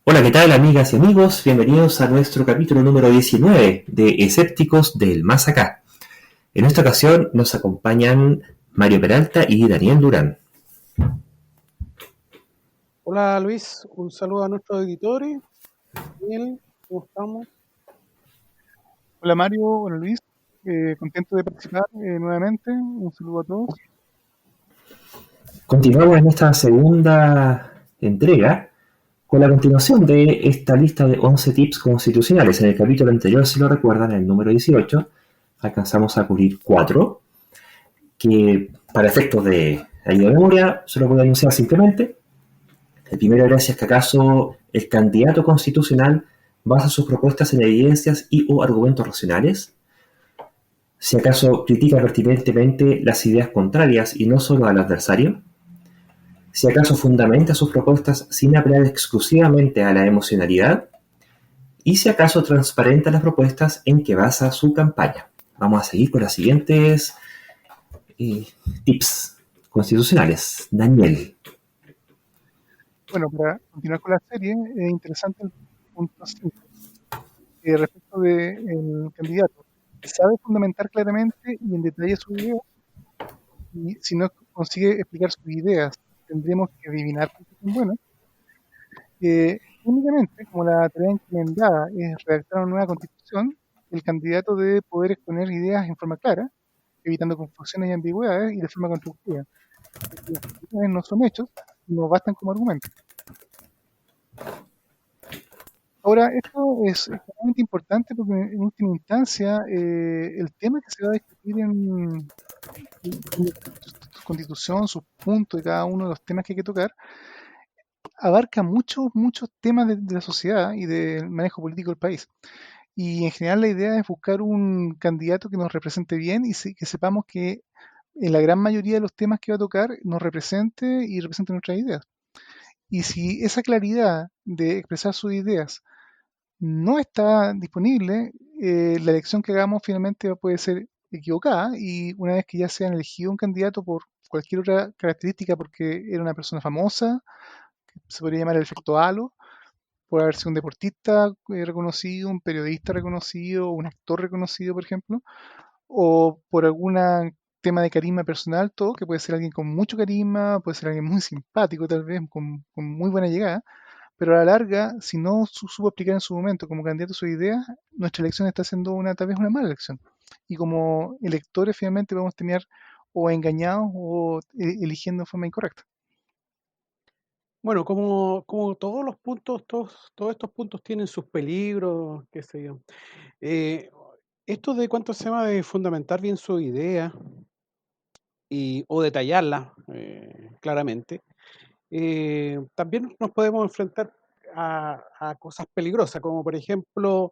Hola, ¿qué tal, amigas y amigos? Bienvenidos a nuestro capítulo número 19 de Escépticos del Más Acá. En esta ocasión nos acompañan Mario Peralta y Daniel Durán. Hola Luis, un saludo a nuestros editores. Daniel, ¿cómo estamos? Hola Mario, hola Luis, contento de participar nuevamente. Un saludo a todos. Continuamos en esta segunda entrega con la continuación de esta lista de 11 tips constitucionales. En el capítulo anterior, si lo recuerdan, en el número 18, alcanzamos a cubrir 4, que para efectos de ayuda de memoria solo voy a anunciar simplemente. El primero era si es que acaso el candidato constitucional basa sus propuestas en evidencias y o argumentos racionales, si acaso critica pertinentemente las ideas contrarias y no solo al adversario, si acaso fundamenta sus propuestas sin apelar exclusivamente a la emocionalidad, y si acaso transparenta las propuestas en que basa su campaña. Vamos a seguir con las siguientes tips constitucionales. Daniel. Bueno, para continuar con la serie, es interesante el punto 5, respecto del candidato, que sabe fundamentar claramente y en detalle sus ideas, y si no consigue explicar sus ideas, tendremos que adivinar por qué son buenas. Únicamente, como la tarea encomendada es redactar una nueva constitución, el candidato debe poder exponer ideas en forma clara, evitando confusiones y ambigüedades y de forma constructiva, porque las opiniones no son hechos y no bastan como argumentos. Ahora, esto es extremadamente importante porque en última instancia el tema que se va a discutir en la constitución, sus puntos y cada uno de los temas que hay que tocar, abarca muchos temas de la sociedad y del manejo político del país. Y en general la idea es buscar un candidato que nos represente bien y que sepamos que en la gran mayoría de los temas que va a tocar nos represente y represente nuestras ideas. Y si esa claridad de expresar sus ideas no está disponible, la elección que hagamos finalmente puede ser equivocada y una vez que ya se han elegido un candidato por cualquier otra característica, porque era una persona famosa, se podría llamar el efecto halo, por haber sido un deportista reconocido, un periodista reconocido, un actor reconocido, por ejemplo, o por algún tema de carisma personal, todo, que puede ser alguien con mucho carisma, puede ser alguien muy simpático, tal vez, con muy buena llegada, pero a la larga, si no supo explicar en su momento como candidato su idea, nuestra elección está siendo tal vez una mala elección. Y como electores finalmente vamos a terminar o engañados o eligiendo de forma incorrecta. Bueno, como todos los puntos, todos estos puntos tienen sus peligros, qué sé yo. Eh, Esto de cuánto se llama de fundamentar bien su idea o detallarla claramente, también nos podemos enfrentar a cosas peligrosas, como por ejemplo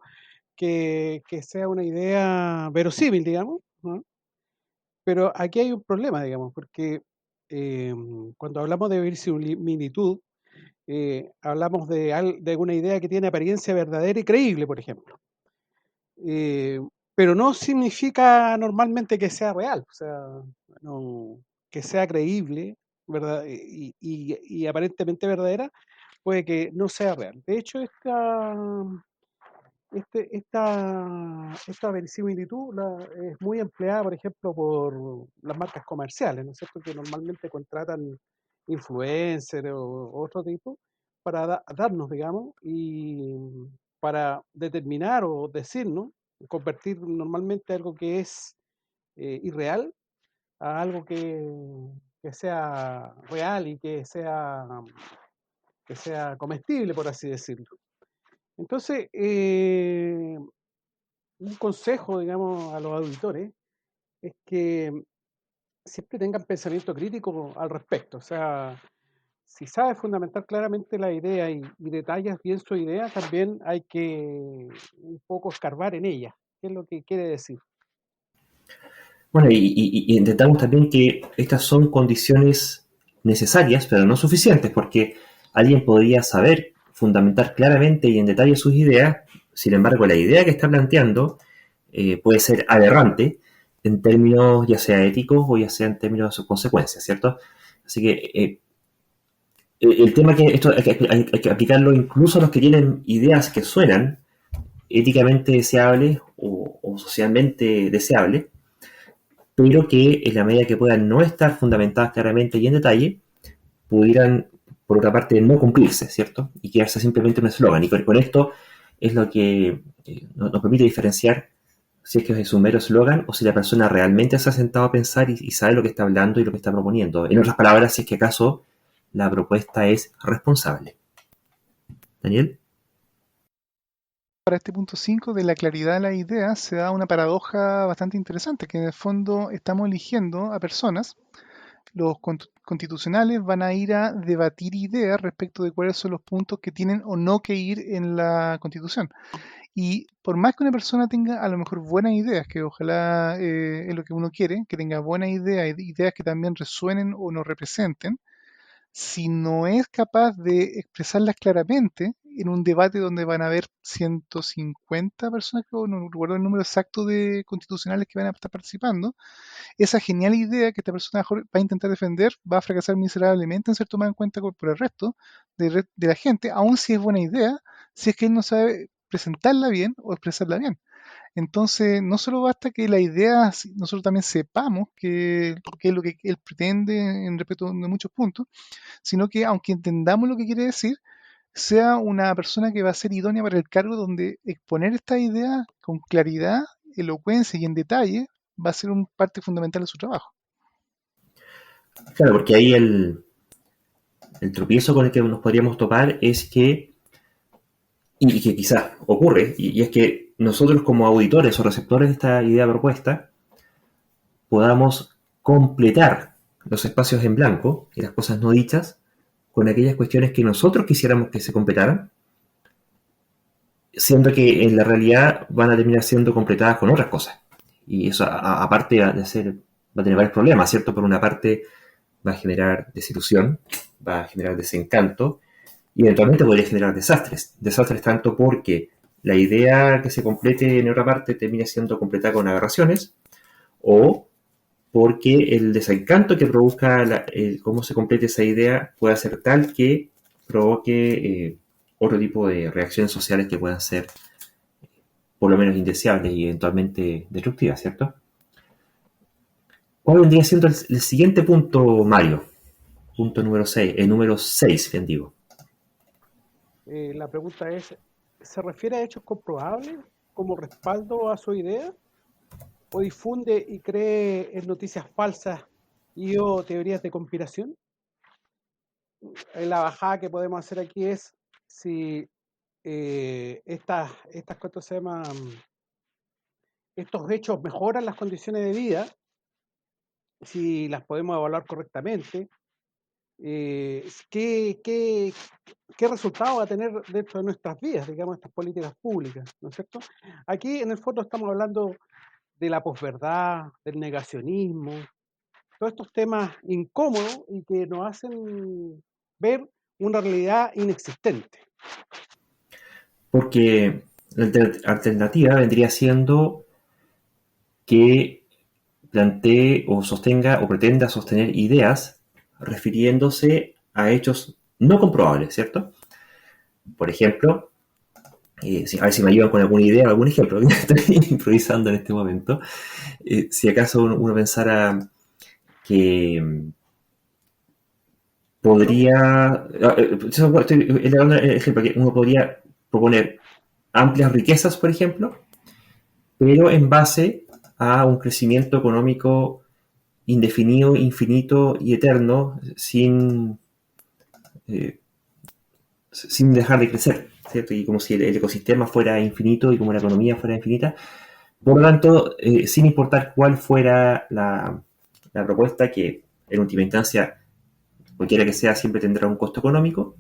que sea una idea verosímil, digamos, ¿no? Pero aquí hay un problema, digamos, porque cuando hablamos de verosimilitud, hablamos de una idea que tiene apariencia verdadera y creíble, por ejemplo. Eh, pero no significa normalmente que sea real, o sea, que sea creíble, ¿verdad? Y aparentemente verdadera, puede que no sea real. De hecho, esta verisimilitud es muy empleada, por ejemplo, por las marcas comerciales, ¿no es cierto? Que normalmente contratan influencers o otro tipo para darnos, digamos, y para determinar o decirnos, convertir normalmente algo que es irreal a algo que sea real y que sea comestible, por así decirlo. Entonces, un consejo, digamos, a los auditores es que siempre tengan pensamiento crítico al respecto. O sea, si sabes fundamentar claramente la idea y detallas bien su idea, también hay que un poco escarbar en ella. ¿Qué es lo que quiere decir? Bueno, y intentamos también que estas son condiciones necesarias, pero no suficientes, porque alguien podría saber fundamentar claramente y en detalle sus ideas, sin embargo, la idea que está planteando puede ser aberrante en términos ya sea éticos o ya sea en términos de sus consecuencias, ¿cierto? Así que el tema que esto hay que aplicarlo incluso a los que tienen ideas que suenan éticamente deseables o socialmente deseables, pero que en la medida que puedan no estar fundamentadas claramente y en detalle, pudieran, por otra parte, no cumplirse, ¿cierto? Y quedarse simplemente un eslogan. Y con esto es lo que nos permite diferenciar si es que es un mero eslogan o si la persona realmente se ha sentado a pensar y sabe lo que está hablando y lo que está proponiendo. En otras palabras, si es que acaso la propuesta es responsable. Daniel. Para este punto 5 de la claridad de las ideas se da una paradoja bastante interesante, que en el fondo estamos eligiendo a personas. Los constitucionales van a ir a debatir ideas respecto de cuáles son los puntos que tienen o no que ir en la constitución. Y por más que una persona tenga a lo mejor buenas ideas, que ojalá es lo que uno quiere, que tenga buenas ideas, ideas que también resuenen o nos representen, si no es capaz de expresarlas claramente en un debate donde van a haber 150 personas, creo, no recuerdo el número exacto de constitucionales que van a estar participando, esa genial idea que esta persona va a intentar defender va a fracasar miserablemente en ser tomada en cuenta por el resto de la gente, aun si es buena idea, si es que él no sabe presentarla bien o expresarla bien. Entonces, no solo basta que la idea, nosotros también sepamos qué es lo que él pretende en respecto de muchos puntos, sino que aunque entendamos lo que quiere decir, sea una persona que va a ser idónea para el cargo donde exponer esta idea con claridad, elocuencia y en detalle va a ser una parte fundamental de su trabajo. Claro, porque ahí el tropiezo con el que nos podríamos topar es que, y que quizás ocurre, y es que nosotros como auditores o receptores de esta idea propuesta podamos completar los espacios en blanco y las cosas no dichas con aquellas cuestiones que nosotros quisiéramos que se completaran, siendo que en la realidad van a terminar siendo completadas con otras cosas. Y eso, aparte de ser, va a tener varios problemas, ¿cierto? Por una parte, va a generar desilusión, va a generar desencanto y eventualmente podría generar desastres. Desastres tanto porque la idea que se complete en otra parte termina siendo completada con aberraciones o porque el desencanto que produzca cómo se complete esa idea puede ser tal que provoque otro tipo de reacciones sociales que puedan ser por lo menos indeseables y eventualmente destructivas, ¿cierto? ¿Cuál vendría siendo el siguiente punto, Mario? Punto número 6, el número 6, bien digo. La pregunta es, ¿se refiere a hechos comprobables como respaldo a su idea? ¿O difunde y cree en noticias falsas y o teorías de conspiración? La bajada que podemos hacer aquí es si ¿cuánto se llama? Estos hechos mejoran las condiciones de vida, si las podemos evaluar correctamente, ¿qué resultado va a tener dentro de nuestras vidas, digamos, estas políticas públicas, ¿no es cierto? Aquí en el fondo estamos hablando de la posverdad, del negacionismo, todos estos temas incómodos y que nos hacen ver una realidad inexistente. Porque la alternativa vendría siendo que plantee o sostenga o pretenda sostener ideas refiriéndose a hechos no comprobables, ¿cierto? Por ejemplo, a ver si me ayudan con alguna idea, algún ejemplo, estoy improvisando en este momento. Si acaso uno pensara que podría, estoy elaborando el ejemplo, que uno podría proponer amplias riquezas, por ejemplo, pero en base a un crecimiento económico indefinido, infinito y eterno, eh, sin dejar de crecer, ¿cierto? Y como si el ecosistema fuera infinito y como la economía fuera infinita. Por lo tanto, sin importar cuál fuera la propuesta, que en última instancia, cualquiera que sea, siempre tendrá un costo económico,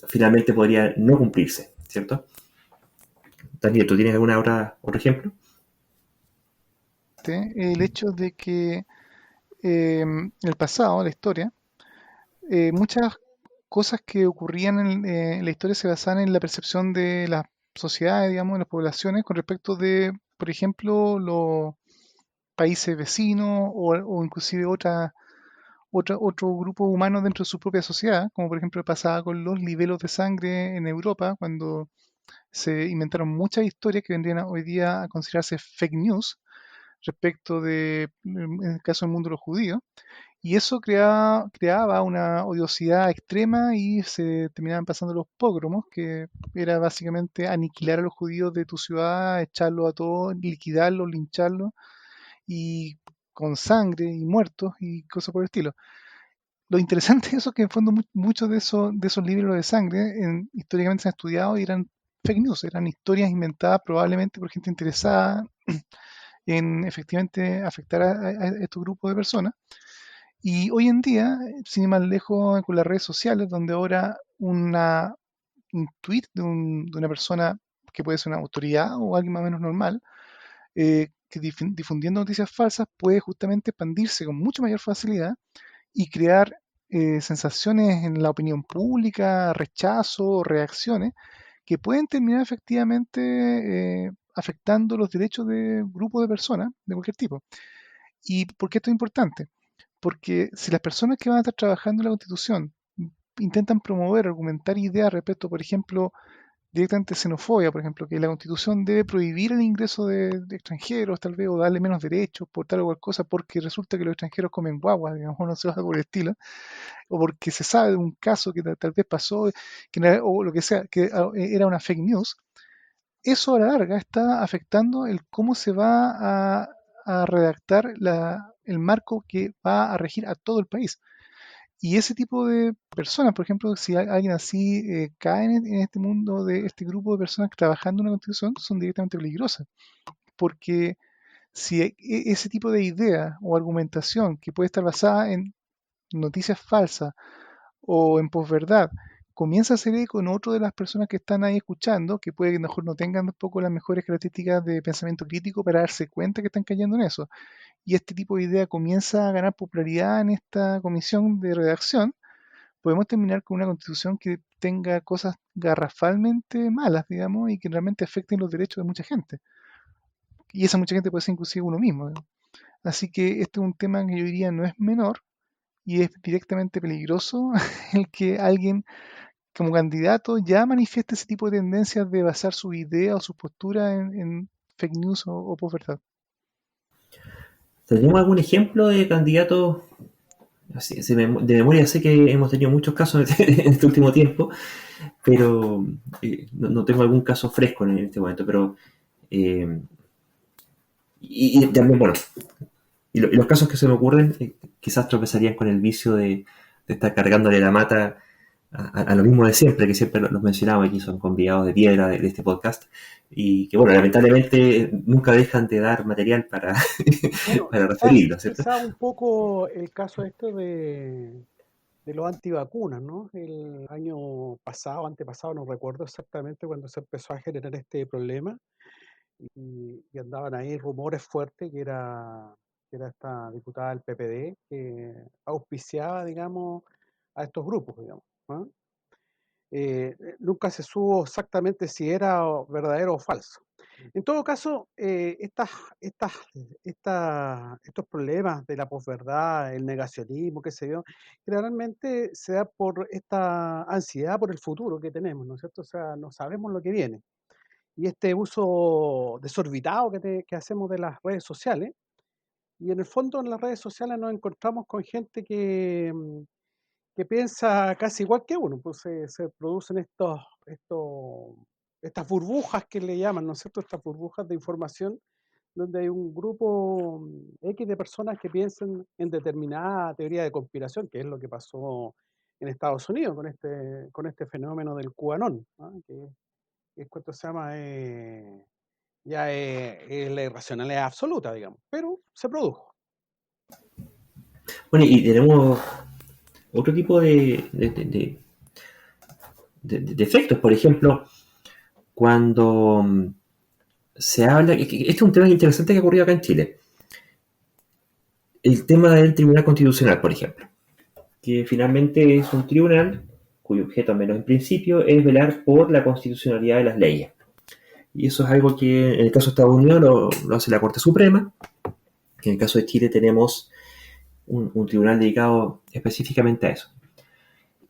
finalmente podría no cumplirse, ¿cierto? Daniel, ¿tú tienes otro ejemplo? El hecho de que en el pasado, la historia, muchas cosas que ocurrían en la historia se basaban en la percepción de las sociedades, digamos, de las poblaciones con respecto de, por ejemplo, los países vecinos o inclusive otro grupo humano dentro de su propia sociedad, como por ejemplo pasaba con los libelos de sangre en Europa, cuando se inventaron muchas historias que vendrían hoy día a considerarse fake news respecto de, en el caso del mundo de los judíos, y eso creaba una odiosidad extrema y se terminaban pasando los pogromos, que era básicamente aniquilar a los judíos de tu ciudad, echarlos a todos, liquidarlos, lincharlos, y con sangre y muertos y cosas por el estilo. Lo interesante de eso es que en fondo muchos de esos libros de sangre históricamente se han estudiado y eran fake news, eran historias inventadas probablemente por gente interesada en efectivamente afectar a estos grupos de personas. Y hoy en día, sin ir más lejos con las redes sociales, donde ahora un tweet de una persona que puede ser una autoridad o alguien más o menos normal, que difundiendo noticias falsas puede justamente expandirse con mucha mayor facilidad y crear sensaciones en la opinión pública, rechazo, reacciones, que pueden terminar efectivamente afectando los derechos de grupos de personas de cualquier tipo. ¿Y por qué esto es importante? Porque si las personas que van a estar trabajando en la Constitución intentan promover, argumentar ideas respecto, por ejemplo, directamente xenofobia, por ejemplo, que la Constitución debe prohibir el ingreso de extranjeros, tal vez, o darle menos derechos por tal o cual cosa, porque resulta que los extranjeros comen guaguas, digamos, no se va por el estilo, o porque se sabe de un caso que tal vez pasó, o lo que sea, que era una fake news. Eso a la larga está afectando el cómo se va a redactar el marco que va a regir a todo el país. Y ese tipo de personas, por ejemplo, si alguien así cae en este mundo de este grupo de personas trabajando en una constitución, son directamente peligrosas. Porque si ese tipo de idea o argumentación que puede estar basada en noticias falsas o en posverdad comienza a hacer eco en otro de las personas que están ahí escuchando, que puede que mejor no tengan tampoco las mejores características de pensamiento crítico para darse cuenta que están cayendo en eso, y este tipo de idea comienza a ganar popularidad en esta comisión de redacción, podemos terminar con una constitución que tenga cosas garrafalmente malas, digamos, y que realmente afecten los derechos de mucha gente. Y esa mucha gente puede ser inclusive uno mismo, ¿no? Así que este es un tema que yo diría no es menor y es directamente peligroso el que alguien como candidato ya manifieste ese tipo de tendencias de basar su idea o su postura en fake news o posverdad. ¿Tenemos algún ejemplo de candidatos? De memoria sé que hemos tenido muchos casos en este último tiempo, pero no tengo algún caso fresco en este momento. Pero y también, bueno, y los casos que se me ocurren quizás tropezarían con el vicio de estar cargándole la mata a lo mismo de siempre, que siempre los mencionaba, aquí son convidados de piedra de este podcast, y que bueno, lamentablemente nunca dejan de dar material para, Bueno, para referirlo, ¿cierto? quizás un poco el caso este de los antivacunas, ¿no? El año pasado, antepasado, no recuerdo exactamente cuando se empezó a generar este problema y andaban ahí rumores fuertes que era esta diputada del PPD que auspiciaba, digamos, a estos grupos, digamos, ¿no? Nunca se supo exactamente si era verdadero o falso. En todo caso, estos problemas de la posverdad, el negacionismo, qué sé yo, generalmente se da por esta ansiedad por el futuro que tenemos, ¿no es cierto? O sea, no sabemos lo que viene. Y este uso desorbitado que hacemos de las redes sociales, y en el fondo en las redes sociales nos encontramos con gente que piensa casi igual que uno, pues se producen estas burbujas que le llaman, ¿no es cierto? Estas burbujas de información donde hay un grupo X de personas que piensan en determinada teoría de conspiración, que es lo que pasó en Estados Unidos con este fenómeno del QAnon, ¿no? Que es cuanto se llama, es la irracionalidad absoluta, digamos, pero se produjo. Bueno, y tenemos otro tipo de efectos, por ejemplo, cuando se habla, este es un tema interesante que ha ocurrido acá en Chile, el tema del Tribunal Constitucional, por ejemplo, que finalmente es un tribunal cuyo objeto, al menos en principio, es velar por la constitucionalidad de las leyes. Y eso es algo que en el caso de Estados Unidos lo hace la Corte Suprema. En el caso de Chile tenemos un tribunal dedicado específicamente a eso.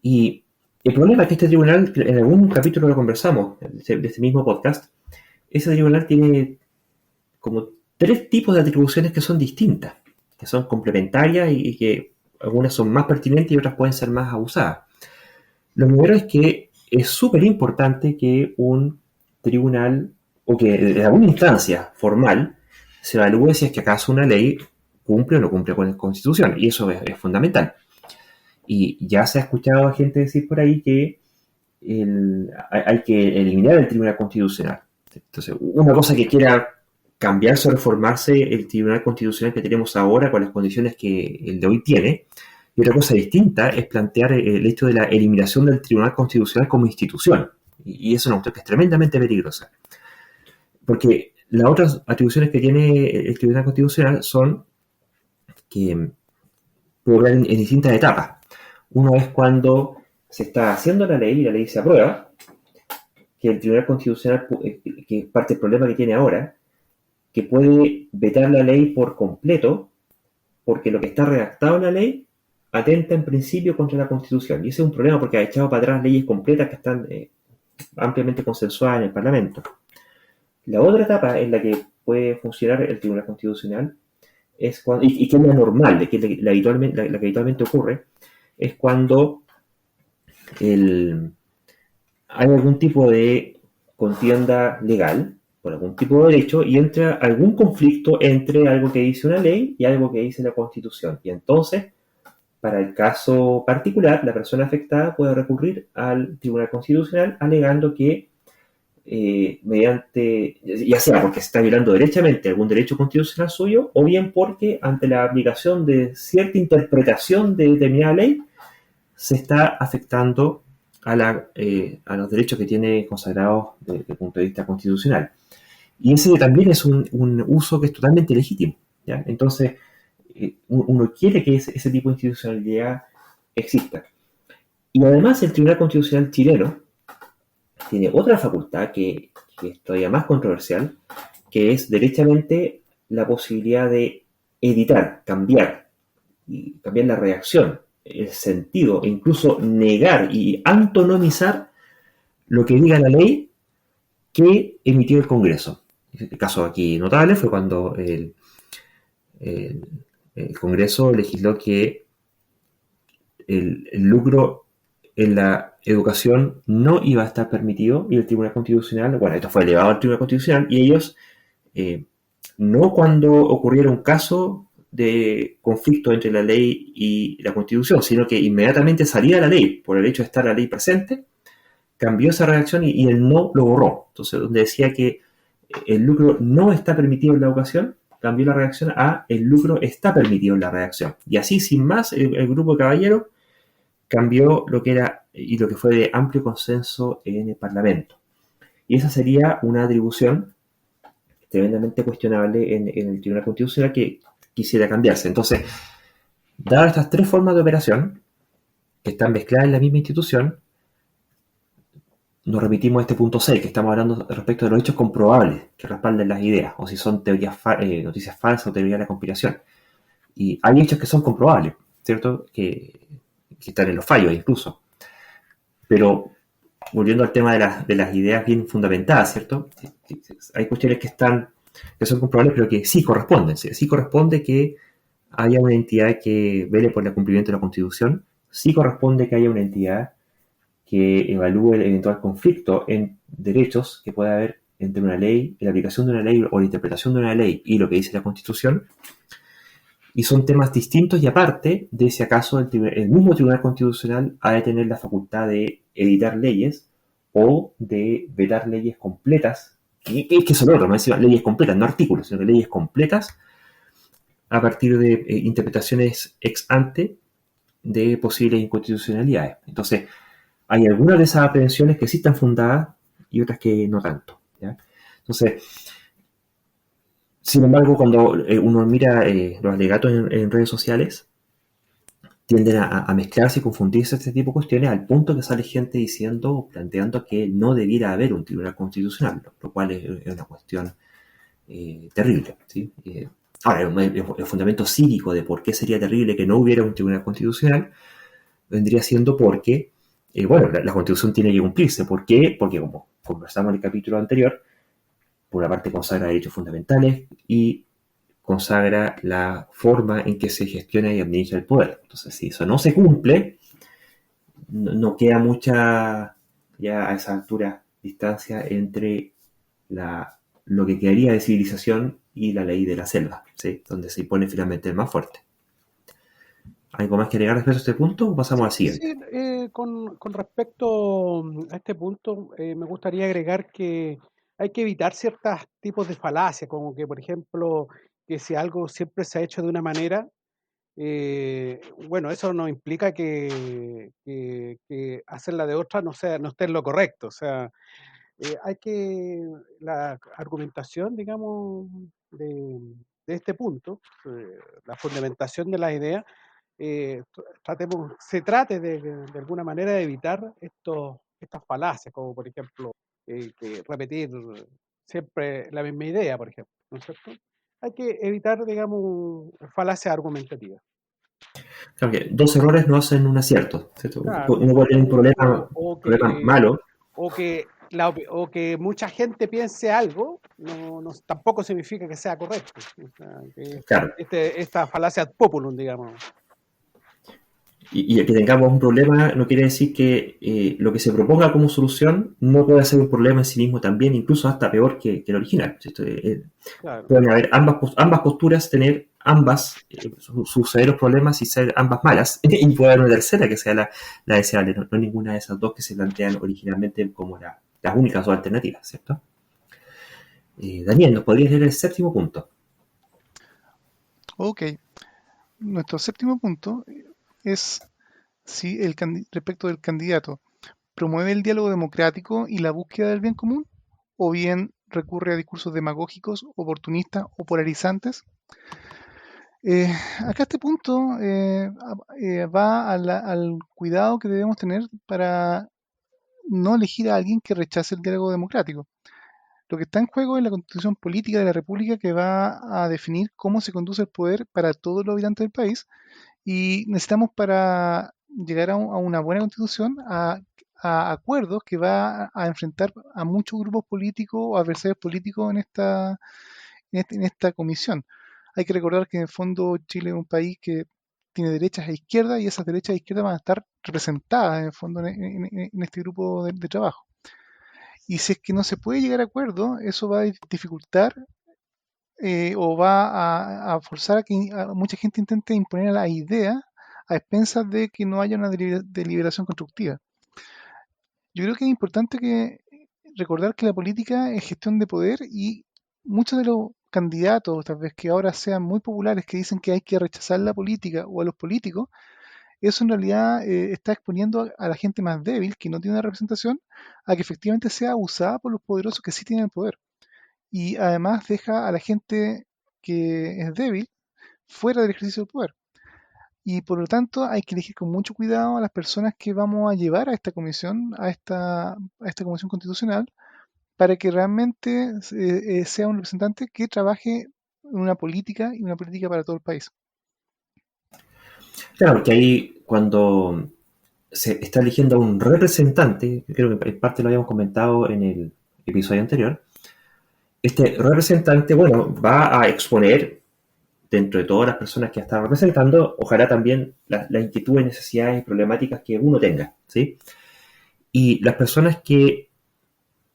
Y el problema es que este tribunal, en algún capítulo lo conversamos, de este mismo podcast, ese tribunal tiene como 3 tipos de atribuciones que son distintas, que son complementarias y que algunas son más pertinentes y otras pueden ser más abusadas. Lo primero es que es súper importante que un tribunal, o que en alguna instancia formal, se evalúe si es que acaso una ley cumple o no cumple con la Constitución, y eso es fundamental. Y ya se ha escuchado a gente decir por ahí que hay que eliminar el Tribunal Constitucional. Entonces, una cosa que quiera cambiarse o reformarse el Tribunal Constitucional que tenemos ahora con las condiciones que el de hoy tiene, y otra cosa distinta es plantear el hecho de la eliminación del Tribunal Constitucional como institución. Y eso es una cuestión que es tremendamente peligrosa. Porque las otras atribuciones que tiene el Tribunal Constitucional son que puede obrar en distintas etapas. Uno es cuando se está haciendo la ley y la ley se aprueba, que el Tribunal Constitucional, que es parte del problema que tiene ahora, que puede vetar la ley por completo, porque lo que está redactado en la ley atenta en principio contra la Constitución. Y ese es un problema porque ha echado para atrás leyes completas que están ampliamente consensuadas en el Parlamento. La otra etapa en la que puede funcionar el Tribunal Constitucional es cuando, y que es la normal, que es la que habitualmente ocurre, es cuando hay algún tipo de contienda legal por algún tipo de derecho y entra algún conflicto entre algo que dice una ley y algo que dice la Constitución. Y entonces, para el caso particular, la persona afectada puede recurrir al Tribunal Constitucional alegando que mediante, ya sea porque se está violando derechamente algún derecho constitucional suyo, o bien porque ante la aplicación de cierta interpretación de determinada ley, se está afectando a los derechos que tiene consagrados desde el punto de vista constitucional. Y ese también es un uso que es totalmente legítimo, ¿ya? Entonces, uno quiere que ese tipo de institucionalidad exista. Y además el Tribunal Constitucional chileno tiene otra facultad que es todavía más controversial, que es derechamente la posibilidad de editar, cambiar la redacción, el sentido, e incluso negar y antonomizar lo que diga la ley que emitió el Congreso. El caso aquí notable fue cuando el Congreso legisló que el lucro en la educación no iba a estar permitido y el Tribunal Constitucional, bueno, esto fue elevado al Tribunal Constitucional y ellos, no cuando ocurriera un caso de conflicto entre la ley y la Constitución, sino que inmediatamente salía la ley, por el hecho de estar la ley presente, cambió esa redacción y el no lo borró. Entonces, donde decía que el lucro no está permitido en la educación, cambió la redacción a el lucro está permitido en la redacción. Y así, sin más, el grupo de caballeros cambió lo que era y lo que fue de amplio consenso en el Parlamento. Y esa sería una atribución tremendamente cuestionable en el Tribunal Constitucional que quisiera cambiarse. Entonces, dadas estas 3 formas de operación que están mezcladas en la misma institución, nos remitimos a este punto 6, que estamos hablando respecto de los hechos comprobables que respalden las ideas, o si son noticias falsas o teorías de la conspiración. Y hay hechos que son comprobables, ¿cierto? Que están en los fallos incluso. Pero, volviendo al tema de las ideas bien fundamentadas, ¿cierto? Hay cuestiones que son comprobables, pero que sí corresponden. Sí corresponde que haya una entidad que vele por el cumplimiento de la Constitución, sí corresponde que haya una entidad que evalúe el eventual conflicto en derechos que pueda haber entre una ley, la aplicación de una ley o la interpretación de una ley y lo que dice la Constitución. Y son temas distintos y aparte de si acaso el mismo Tribunal Constitucional ha de tener la facultad de editar leyes o de vetar leyes completas, que son otros, no decimos leyes completas, no artículos, sino que leyes completas a partir de interpretaciones ex ante de posibles inconstitucionalidades. Entonces, hay algunas de esas aprehensiones que sí están fundadas y otras que no tanto, ¿ya? Entonces, sin embargo, cuando uno mira los alegatos en redes sociales, tienden a mezclarse y confundirse este tipo de cuestiones al punto que sale gente diciendo o planteando que no debiera haber un tribunal constitucional, lo cual es una cuestión terrible, ¿sí? Ahora, el fundamento cívico de por qué sería terrible que no hubiera un tribunal constitucional vendría siendo porque, bueno, la Constitución tiene que cumplirse. ¿Por qué? Porque, como conversamos en el capítulo anterior, por una parte consagra derechos fundamentales y consagra la forma en que se gestiona y administra el poder. Entonces, si eso no se cumple, no queda mucha, ya a esa altura, distancia entre lo que quedaría de civilización y la ley de la selva, ¿sí? Donde se impone finalmente el más fuerte. ¿Algo más que agregar respecto a este punto o pasamos al siguiente? Sí, con respecto a este punto, me gustaría agregar que hay que evitar ciertos tipos de falacias, como que, por ejemplo, que si algo siempre se ha hecho de una manera, bueno, eso no implica que hacerla de otra no esté en lo correcto. O sea, hay que, la argumentación, digamos, de, de este punto, la fundamentación de las ideas, se trate de alguna manera de evitar estas falacias, como por ejemplo, que repetir siempre la misma idea, por ejemplo, ¿no es cierto? Hay que evitar, digamos, falacias argumentativas. Claro que dos errores no hacen un acierto, ¿cierto? Claro, Uno puede tener un problema, o problema que, malo. o que mucha gente piense algo, tampoco significa que sea correcto. O sea, que Claro, esta falacia ad populum, digamos. y el que tengamos un problema no quiere decir que lo que se proponga como solución no puede ser un problema en sí mismo también, incluso hasta peor que el original, ¿cierto? Claro. Pueden haber ambas posturas, tener ambas sus severos problemas y ser ambas malas, y puede haber una tercera que sea la deseable, no ninguna de esas dos que se plantean originalmente como las únicas dos alternativas, ¿cierto? Daniel, ¿nos podrías leer el séptimo punto? Ok, nuestro séptimo punto es si respecto del candidato promueve el diálogo democrático y la búsqueda del bien común, o bien recurre a discursos demagógicos, oportunistas o polarizantes. Acá este punto va al cuidado que debemos tener para no elegir a alguien que rechace el diálogo democrático. Lo que está en juego es la constitución política de la República, que va a definir cómo se conduce el poder para todos los habitantes del país, y necesitamos, para llegar a una buena constitución, a acuerdos que va a enfrentar a muchos grupos políticos o adversarios políticos en esta comisión. Hay que recordar que en el fondo Chile es un país que tiene derechas e izquierdas, y esas derechas e izquierdas van a estar representadas en el fondo en este grupo de trabajo. Y si es que no se puede llegar a acuerdo, eso va a dificultar o va a forzar a que mucha gente intente imponer la idea a expensas de que no haya una deliberación constructiva. Yo creo que es importante recordar que la política es gestión de poder, y muchos de los candidatos, tal vez que ahora sean muy populares, que dicen que hay que rechazar la política o a los políticos, eso en realidad está exponiendo a la gente más débil, que no tiene una representación, a que efectivamente sea usada por los poderosos que sí tienen el poder. Y además deja a la gente que es débil fuera del ejercicio del poder. Y por lo tanto hay que elegir con mucho cuidado a las personas que vamos a llevar a esta comisión, a esta comisión constitucional, para que realmente sea un representante que trabaje en una política, y una política para todo el país. Claro, porque ahí cuando se está eligiendo a un representante, creo que en parte lo habíamos comentado en el episodio anterior, este representante, bueno, va a exponer dentro de todas las personas que están representando, ojalá también las inquietudes, necesidades y problemáticas que uno tenga, ¿sí? Y las personas que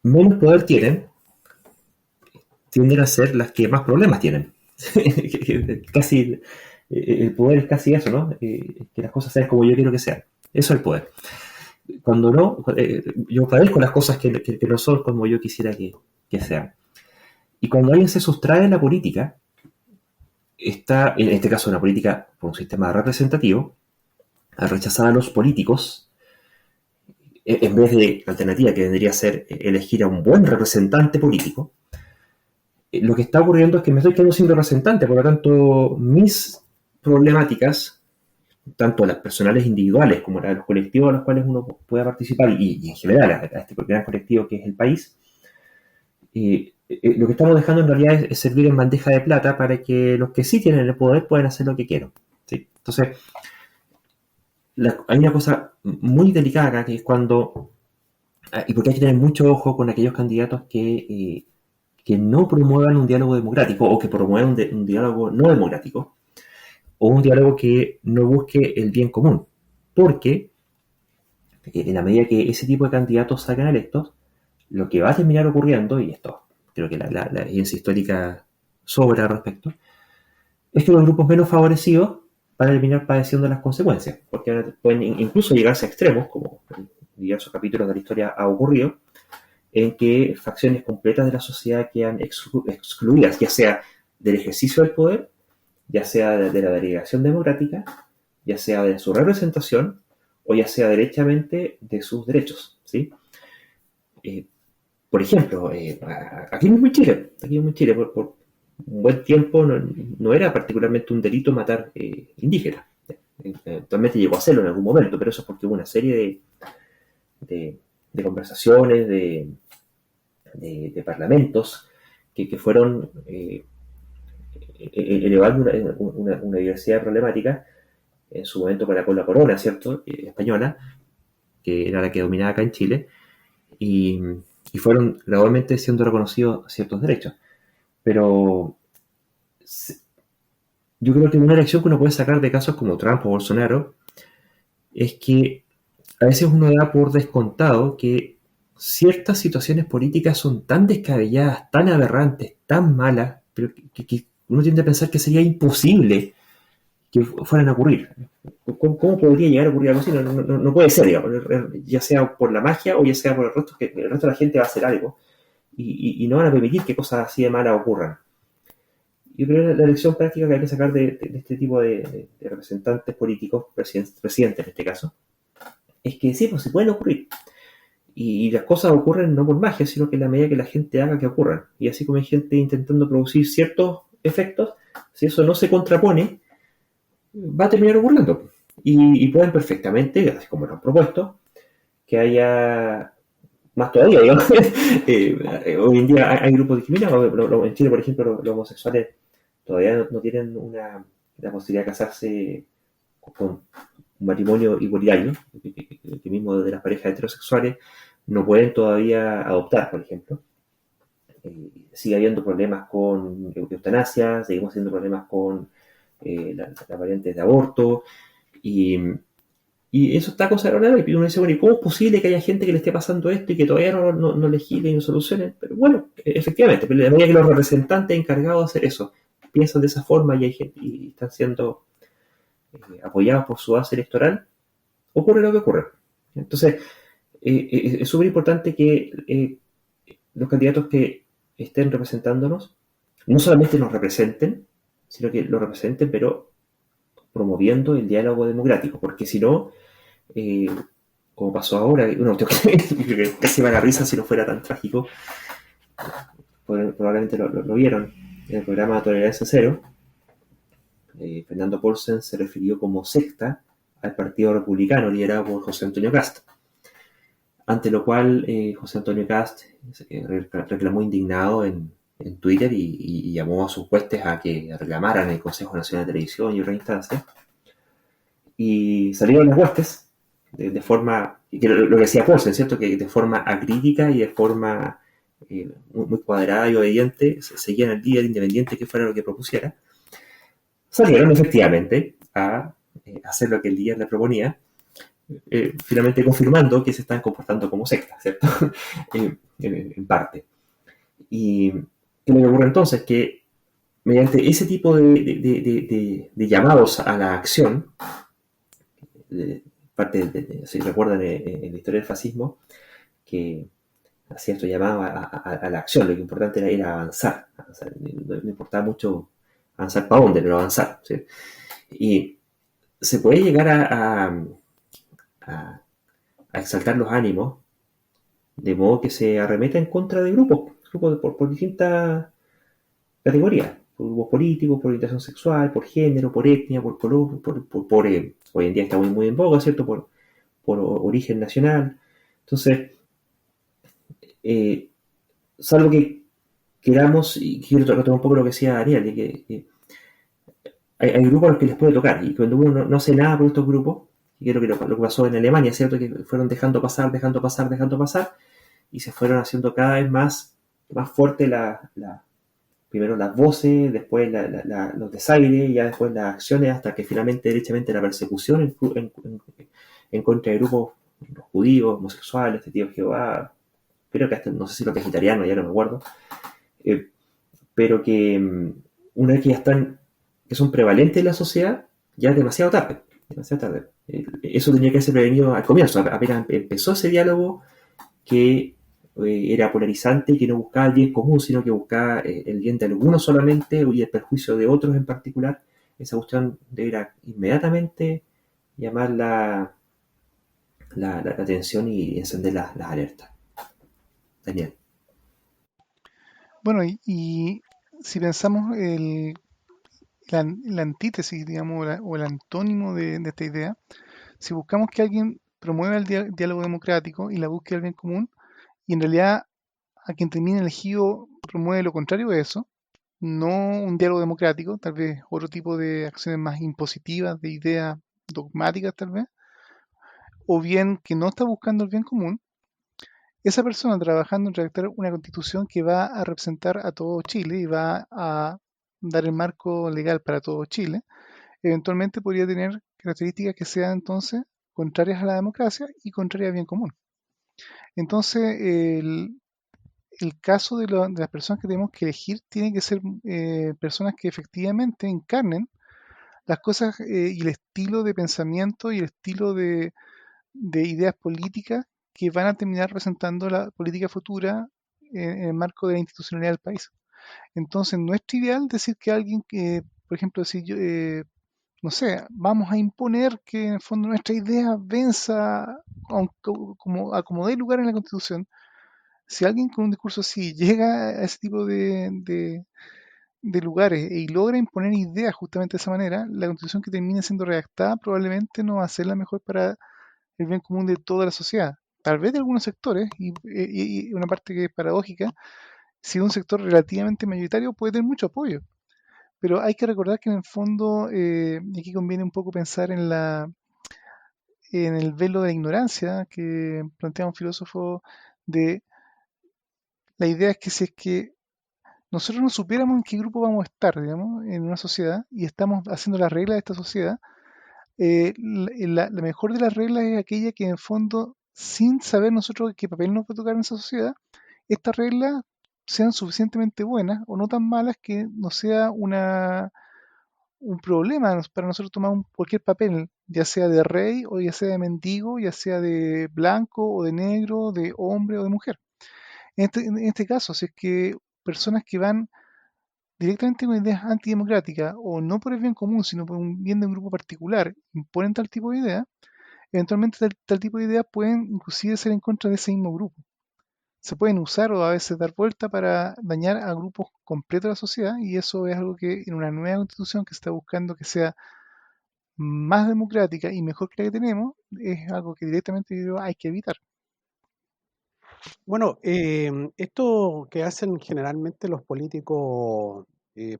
menos poder tienden a ser las que más problemas tienen. Casi, el poder es casi eso, ¿no? Que las cosas sean como yo quiero que sean. Eso es el poder. Cuando no, yo padezco las cosas que no son como yo quisiera que sean. Y cuando alguien se sustrae de la política, está, en este caso una política por un sistema representativo, a rechazar a los políticos, en vez de la alternativa que vendría a ser elegir a un buen representante político, lo que está ocurriendo es que me estoy quedando sin representante, por lo tanto, mis problemáticas, tanto las personales individuales como las de los colectivos a los cuales uno pueda participar, y en general a este gran colectivo que es el país, lo que estamos dejando en realidad es servir en bandeja de plata para que los que sí tienen el poder puedan hacer lo que quieran. ¿Sí? Entonces, hay una cosa muy delicada acá, que es cuando, y porque hay que tener mucho ojo con aquellos candidatos que no promuevan un diálogo democrático o que promuevan un diálogo no democrático o un diálogo que no busque el bien común. Porque en la medida que ese tipo de candidatos salgan electos, lo que va a terminar ocurriendo, y esto creo que la evidencia histórica sobra al respecto, es que los grupos menos favorecidos van a terminar padeciendo las consecuencias, porque pueden incluso llegarse a extremos, como en diversos capítulos de la historia ha ocurrido, en que facciones completas de la sociedad quedan excluidas, ya sea del ejercicio del poder, ya sea de la delegación democrática, ya sea de su representación, o ya sea derechamente de sus derechos, ¿sí? Por ejemplo, aquí mismo en Chile, por un buen tiempo no era particularmente un delito matar indígenas. Actualmente llegó a serlo en algún momento, pero eso es porque hubo una serie de conversaciones, de parlamentos que fueron elevando una diversidad de problemáticas, en su momento con la corona, ¿cierto? Española, que era la que dominaba acá en Chile, y fueron gradualmente siendo reconocidos ciertos derechos. Pero yo creo que una lección que uno puede sacar de casos como Trump o Bolsonaro es que a veces uno da por descontado que ciertas situaciones políticas son tan descabelladas, tan aberrantes, tan malas, pero que uno tiende a pensar que sería imposible que fueran a ocurrir. ¿Cómo podría llegar a ocurrir algo así? No puede ser, digamos, ya sea por la magia o ya sea por el resto, que el resto de la gente va a hacer algo y no van a permitir que cosas así de malas ocurran. Yo creo que la lección práctica que hay que sacar de este tipo de representantes políticos, presidentes en este caso, es que sí, pues se pueden ocurrir. Y las cosas ocurren no por magia, sino que en la medida que la gente haga que ocurran. Y así como hay gente intentando producir ciertos efectos, si eso no se contrapone, va a terminar ocurriendo. Y pueden perfectamente, así como lo han propuesto, que haya más todavía, digamos. Hoy en día hay grupos discriminados. En Chile, por ejemplo, los homosexuales todavía no tienen la posibilidad de casarse con un matrimonio igualitario, que mismo de las parejas heterosexuales no pueden todavía adoptar, por ejemplo. Sigue habiendo problemas con eutanasia, seguimos teniendo problemas con las variantes de aborto, y eso está consagrado, y uno dice, bueno, ¿y cómo es posible que haya gente que le esté pasando esto y que todavía no legisle y no solucione? Pero bueno, efectivamente, pero la medida que los representantes encargados de hacer eso piensan de esa forma y están siendo apoyados por su base electoral, ocurre lo que ocurre. Entonces, es súper importante que los candidatos que estén representándonos no solamente nos representen, sino que lo representen, pero promoviendo el diálogo democrático, porque si no, como pasó ahora, que casi va a la risa si no fuera tan trágico, probablemente lo vieron en el programa Tolerancia Cero. Fernando Paulsen se refirió como secta al Partido Republicano liderado por José Antonio Cast, ante lo cual José Antonio Cast reclamó indignado en Twitter y llamó a sus huestes a que reclamaran el Consejo Nacional de Televisión y otras instancias, y salieron las huestes de forma, que lo que decía Paulsen, ¿cierto? Que de forma acrítica y de forma muy cuadrada y obediente seguían al líder independiente que fuera lo que propusiera. Salieron efectivamente a hacer lo que el líder le proponía, finalmente confirmando que se están comportando como secta, ¿cierto? En parte. Y ¿qué es lo que ocurre entonces? Que mediante ese tipo de llamados a la acción, si recuerdan en la historia del fascismo, que hacía esto llamado a la acción, lo que importante era avanzar. No importaba mucho avanzar para dónde, pero avanzar, ¿sí? Y se puede llegar a exaltar los ánimos de modo que se arremeta en contra de grupos por distintas categorías, por grupos políticos, por orientación sexual, por género, por etnia, por color, hoy en día está muy en boga, ¿cierto? Por origen nacional. Entonces, salvo que queramos, y quiero retomar un poco lo que decía Daniel, de que hay grupos a los que les puede tocar, y cuando uno no hace nada por estos grupos, y creo que lo que pasó en Alemania, ¿cierto? Que fueron dejando pasar, dejando pasar, dejando pasar, y se fueron haciendo cada vez más fuerte primero las voces, después los desaires, y ya después las acciones, hasta que finalmente, derechamente, la persecución en contra de grupos judíos, homosexuales, testigos de Jehová, creo que hasta, no sé si los vegetarianos, ya no me acuerdo, eh, pero que una vez que ya están, que son prevalentes en la sociedad, ya es demasiado tarde. Demasiado tarde. Eso tenía que ser prevenido al comienzo, apenas empezó ese diálogo que era polarizante y que no buscaba el bien común, sino que buscaba el bien de algunos solamente y el perjuicio de otros en particular. Esa cuestión debería inmediatamente llamar la atención y encender las alertas. Daniel. Bueno, y si pensamos la antítesis, digamos, o el antónimo de esta idea, si buscamos que alguien promueva el diálogo democrático y la búsqueda del bien común, y en realidad a quien termine elegido promueve lo contrario de eso, no un diálogo democrático, tal vez otro tipo de acciones más impositivas, de ideas dogmáticas tal vez, o bien que no está buscando el bien común, esa persona trabajando en redactar una constitución que va a representar a todo Chile y va a dar el marco legal para todo Chile, eventualmente podría tener características que sean entonces contrarias a la democracia y contrarias al bien común. Entonces, el caso de las personas que tenemos que elegir tiene que ser personas que efectivamente encarnen las cosas y el estilo de pensamiento y el estilo de ideas políticas que van a terminar representando la política futura en el marco de la institucionalidad del país. Entonces, no es trivial decir que alguien que, por ejemplo, decir yo, no sé, vamos a imponer que en el fondo nuestra idea venza como dé lugar en la Constitución. Si alguien con un discurso así llega a ese tipo de lugares y logra imponer ideas justamente de esa manera, la Constitución que termine siendo redactada probablemente no va a ser la mejor para el bien común de toda la sociedad. Tal vez de algunos sectores, y una parte que es paradójica, si un sector relativamente mayoritario puede tener mucho apoyo. Pero hay que recordar que en el fondo, y aquí conviene un poco pensar en el velo de la ignorancia que plantea un filósofo de la idea es que si es que nosotros no supiéramos en qué grupo vamos a estar, digamos, en una sociedad y estamos haciendo las reglas de esta sociedad, la mejor de las reglas es aquella que en el fondo, sin saber nosotros qué papel nos va a tocar en esa sociedad, estas reglas sean suficientemente buenas o no tan malas que no sea un problema para nosotros tomar cualquier papel, ya sea de rey o ya sea de mendigo, ya sea de blanco o de negro, de hombre o de mujer. En este caso, si es que personas que van directamente con ideas antidemocráticas o no por el bien común, sino por un bien de un grupo particular, imponen tal tipo de ideas, eventualmente tal tipo de ideas pueden inclusive ser en contra de ese mismo grupo. Se pueden usar o a veces dar vuelta para dañar a grupos completos de la sociedad y eso es algo que en una nueva constitución que se está buscando que sea más democrática y mejor que la que tenemos, es algo que directamente yo creo hay que evitar. Bueno, esto que hacen generalmente los políticos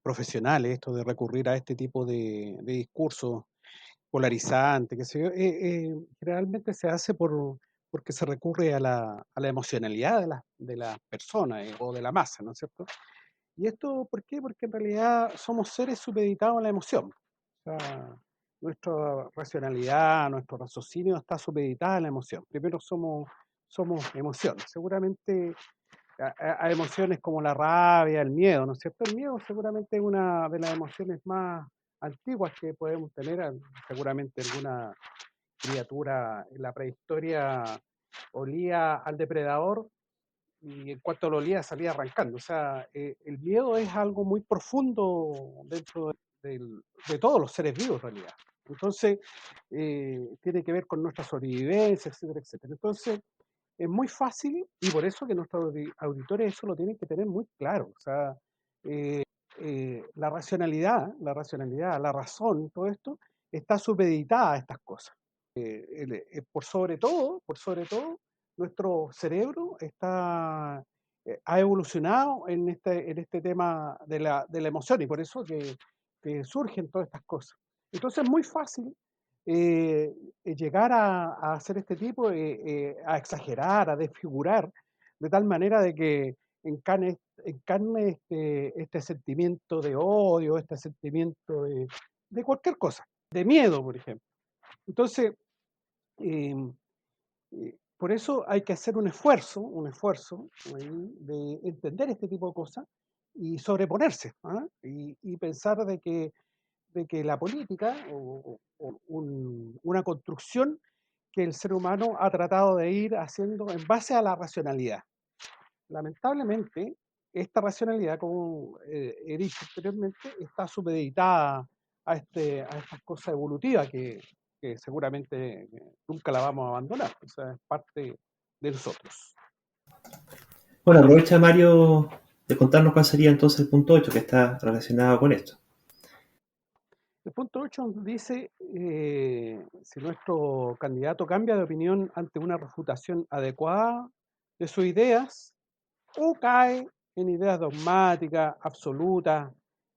profesionales, esto de recurrir a este tipo de discursos polarizantes, qué sé yo, generalmente se hace porque se recurre a la emocionalidad de las personas o de la masa, ¿no es cierto? ¿Y esto por qué? Porque en realidad somos seres supeditados a la emoción. O sea, nuestra racionalidad, nuestro raciocinio está supeditado a la emoción. Primero somos emociones. Seguramente a emociones como la rabia, el miedo, ¿no es cierto? El miedo seguramente es una de las emociones más antiguas que podemos tener. Seguramente alguna criatura en la prehistoria olía al depredador y en cuanto lo olía salía arrancando. O sea, el miedo es algo muy profundo dentro de todos los seres vivos en realidad. Entonces, tiene que ver con nuestra sobrevivencia, etcétera, etcétera. Entonces, es muy fácil y por eso que nuestros auditores eso lo tienen que tener muy claro. O sea, la racionalidad, la razón, todo esto está supeditada a estas cosas. Por sobre todo, nuestro cerebro está ha evolucionado en este tema de la emoción, y por eso que surgen todas estas cosas. Entonces es muy fácil llegar a hacer este tipo, a exagerar, a desfigurar, de tal manera de que encarne este sentimiento de odio, este sentimiento de cualquier cosa, de miedo, por ejemplo. Entonces, eh, por eso hay que hacer un esfuerzo ahí, de entender este tipo de cosas y sobreponerse, ¿ah? Y pensar de que la política una construcción que el ser humano ha tratado de ir haciendo en base a la racionalidad. Lamentablemente, esta racionalidad, como he dicho anteriormente, está supeditada a estas cosas evolutivas que seguramente nunca la vamos a abandonar. O sea, es parte de nosotros. Bueno, aprovecha Mario de contarnos cuál sería entonces el punto 8 que está relacionado con esto. El punto 8 dice, si nuestro candidato cambia de opinión ante una refutación adecuada de sus ideas o cae en ideas dogmáticas, absolutas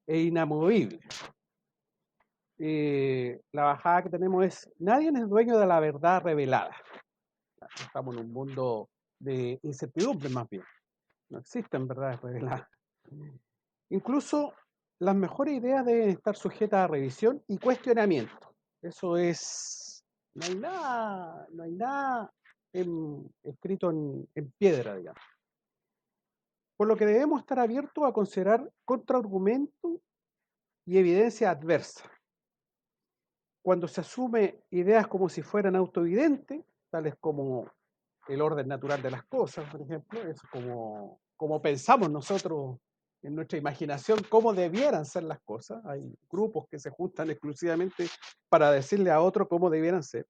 e inamovibles. La bajada que tenemos es, nadie es dueño de la verdad revelada. Estamos en un mundo de incertidumbre más bien. No existen verdades reveladas. Incluso las mejores ideas deben estar sujetas a revisión y cuestionamiento. Eso es, no hay nada escrito en piedra, digamos. Por lo que debemos estar abiertos a considerar contraargumentos y evidencia adversa. Cuando se asume ideas como si fueran autoevidentes, tales como el orden natural de las cosas, por ejemplo, es como pensamos nosotros en nuestra imaginación cómo debieran ser las cosas. Hay grupos que se juntan exclusivamente para decirle a otro cómo debieran ser.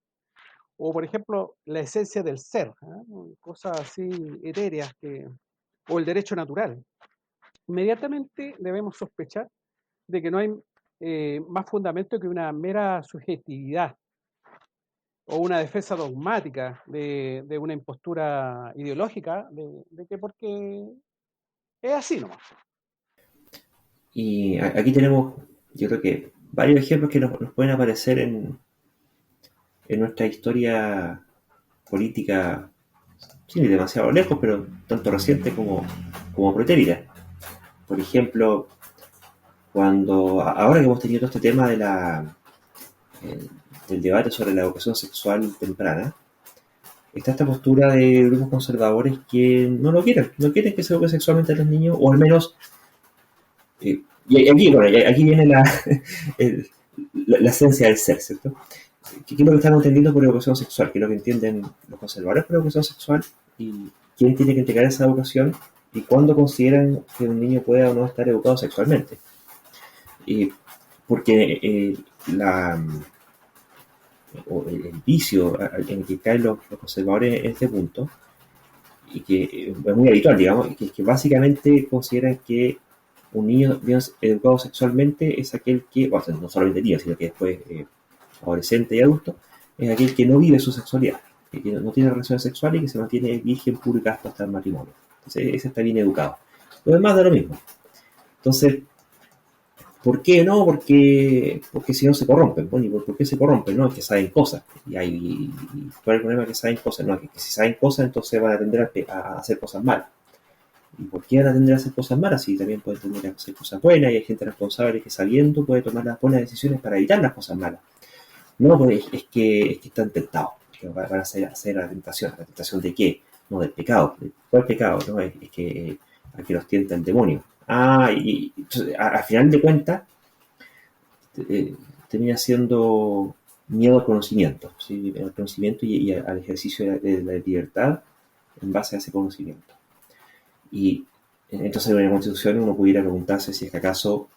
O, por ejemplo, la esencia del ser, ¿eh? Cosas así etéreas, o el derecho natural. Inmediatamente debemos sospechar de que no hay más fundamento que una mera subjetividad o una defensa dogmática de una impostura ideológica, de que porque es así nomás. Y aquí tenemos, yo creo que varios ejemplos que nos pueden aparecer en nuestra historia política, sin ir demasiado lejos, pero tanto reciente como pretérita. Por ejemplo, ahora que hemos tenido todo este tema eh, del debate sobre la educación sexual temprana, está esta postura de grupos conservadores que no quieren que se eduque sexualmente a los niños, o al menos, y aquí viene la esencia del ser, ¿cierto? ¿Qué es lo que están entendiendo por educación sexual? ¿Qué es lo que entienden los conservadores por educación sexual? ¿Y quién tiene que entregar esa educación? ¿Y cuándo consideran que un niño pueda o no estar educado sexualmente? Porque el vicio en el que caen los conservadores en este punto, y que es muy habitual, digamos, que básicamente consideran que un niño bien educado sexualmente es aquel que, bueno, no solamente niño, sino que después adolescente y adulto, es aquel que no vive su sexualidad, que no tiene relaciones sexuales y que se mantiene virgen, puro y casto hasta el matrimonio. Entonces, ese está bien educado. Lo demás da lo mismo. Entonces, ¿por qué no? Porque si no se corrompen. Bueno, ¿y por qué se corrompen? No, es que saben cosas. ¿Cuál es el problema? Que saben cosas. No, es que si saben cosas, entonces van a tender a hacer cosas malas. ¿Y por qué van a tender a hacer cosas malas? Si también pueden tender a hacer cosas buenas, y hay gente responsable que sabiendo puede tomar las buenas decisiones para evitar las cosas malas. No, pues es que están tentados. Que van a hacer la tentación. ¿La tentación de qué? No, del pecado. ¿Cuál pecado? No, es que aquí los tienta el demonio. Y entonces, al final de cuentas, termina siendo miedo al conocimiento, ¿sí? Al conocimiento y al ejercicio de la libertad en base a ese conocimiento. Y entonces en la Constitución uno pudiera preguntarse si es que acaso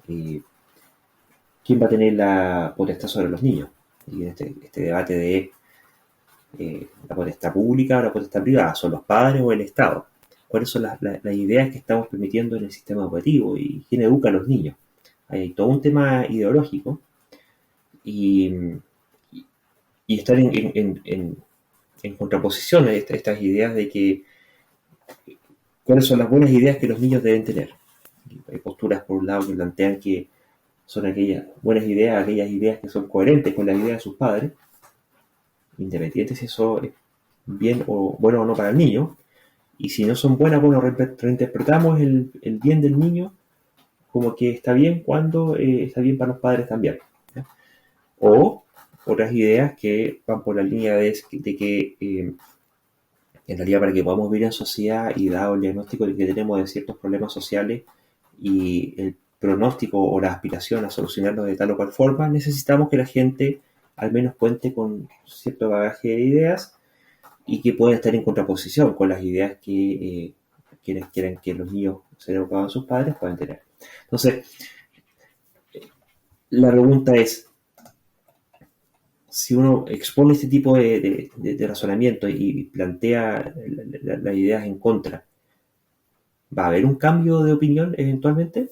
quién va a tener la potestad sobre los niños. Y en este debate de la potestad pública o la potestad privada, ¿son los padres o el Estado? ¿Cuáles son las ideas que estamos permitiendo en el sistema educativo y quién educa a los niños? Hay todo un tema ideológico y están en contraposición a estas ideas de que cuáles son las buenas ideas que los niños deben tener. Hay posturas, por un lado, que plantean que son aquellas buenas ideas, aquellas ideas que son coherentes con las ideas de sus padres, independiente si eso es bien o bueno o no para el niño. Y si no son buenas, bueno, reinterpretamos el bien del niño como que está bien cuando está bien para los padres también. ¿Ya? O otras ideas que van por la línea de que en realidad para que podamos vivir en sociedad y dado el diagnóstico que tenemos de ciertos problemas sociales y el pronóstico o la aspiración a solucionarlos de tal o cual forma, necesitamos que la gente al menos cuente con cierto bagaje de ideas y que pueda estar en contraposición con las ideas que quienes quieren que los niños sean educados a sus padres puedan tener. Entonces, la pregunta es, si uno expone este tipo de razonamiento y plantea las ideas en contra, ¿va a haber un cambio de opinión eventualmente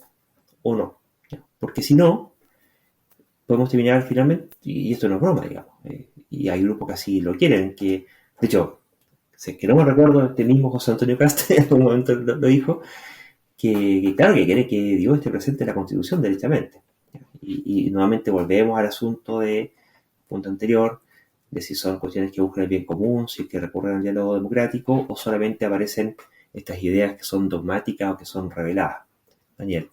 o no? Porque si no, podemos terminar finalmente, y esto no es broma, digamos, y hay grupos que así lo quieren, que, de hecho, si es que no me recuerdo, este mismo José Antonio Cast en algún momento lo dijo, que claro, que quiere que Dios esté presente en la Constitución derechamente. Y nuevamente volvemos al asunto de punto anterior, de si son cuestiones que buscan el bien común, si es que recurren al diálogo democrático o solamente aparecen estas ideas que son dogmáticas o que son reveladas. Daniel.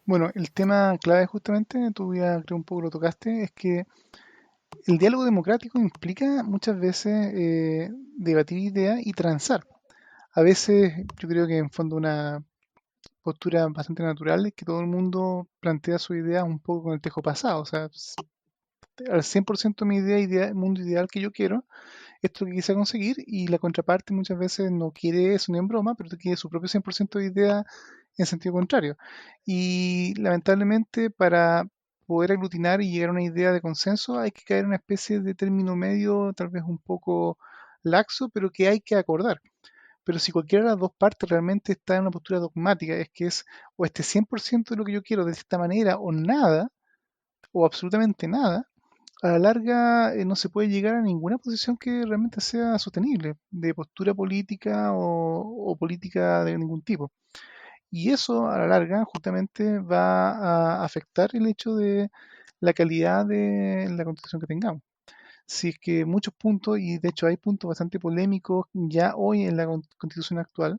Bueno, el tema clave justamente, tú ya creo un poco lo tocaste, es que el diálogo democrático implica muchas veces debatir ideas y transar. A veces yo creo que en fondo una postura bastante natural es que todo el mundo plantea su idea un poco con el tejo pasado. O sea, al 100% mi idea, el mundo ideal que yo quiero, esto que quise conseguir, y la contraparte muchas veces no quiere eso ni en broma, pero quiere su propio 100% de idea en sentido contrario. Y lamentablemente para poder aglutinar y llegar a una idea de consenso hay que caer en una especie de término medio, tal vez un poco laxo, pero que hay que acordar. Pero si cualquiera de las dos partes realmente está en una postura dogmática, es que es o este 100% de lo que yo quiero de esta manera o nada, o absolutamente nada, a la larga no se puede llegar a ninguna posición que realmente sea sostenible, de postura política o política de ningún tipo. Y eso a la larga justamente va a afectar el hecho de la calidad de la constitución que tengamos. Si es que muchos puntos, y de hecho hay puntos bastante polémicos ya hoy en la constitución actual,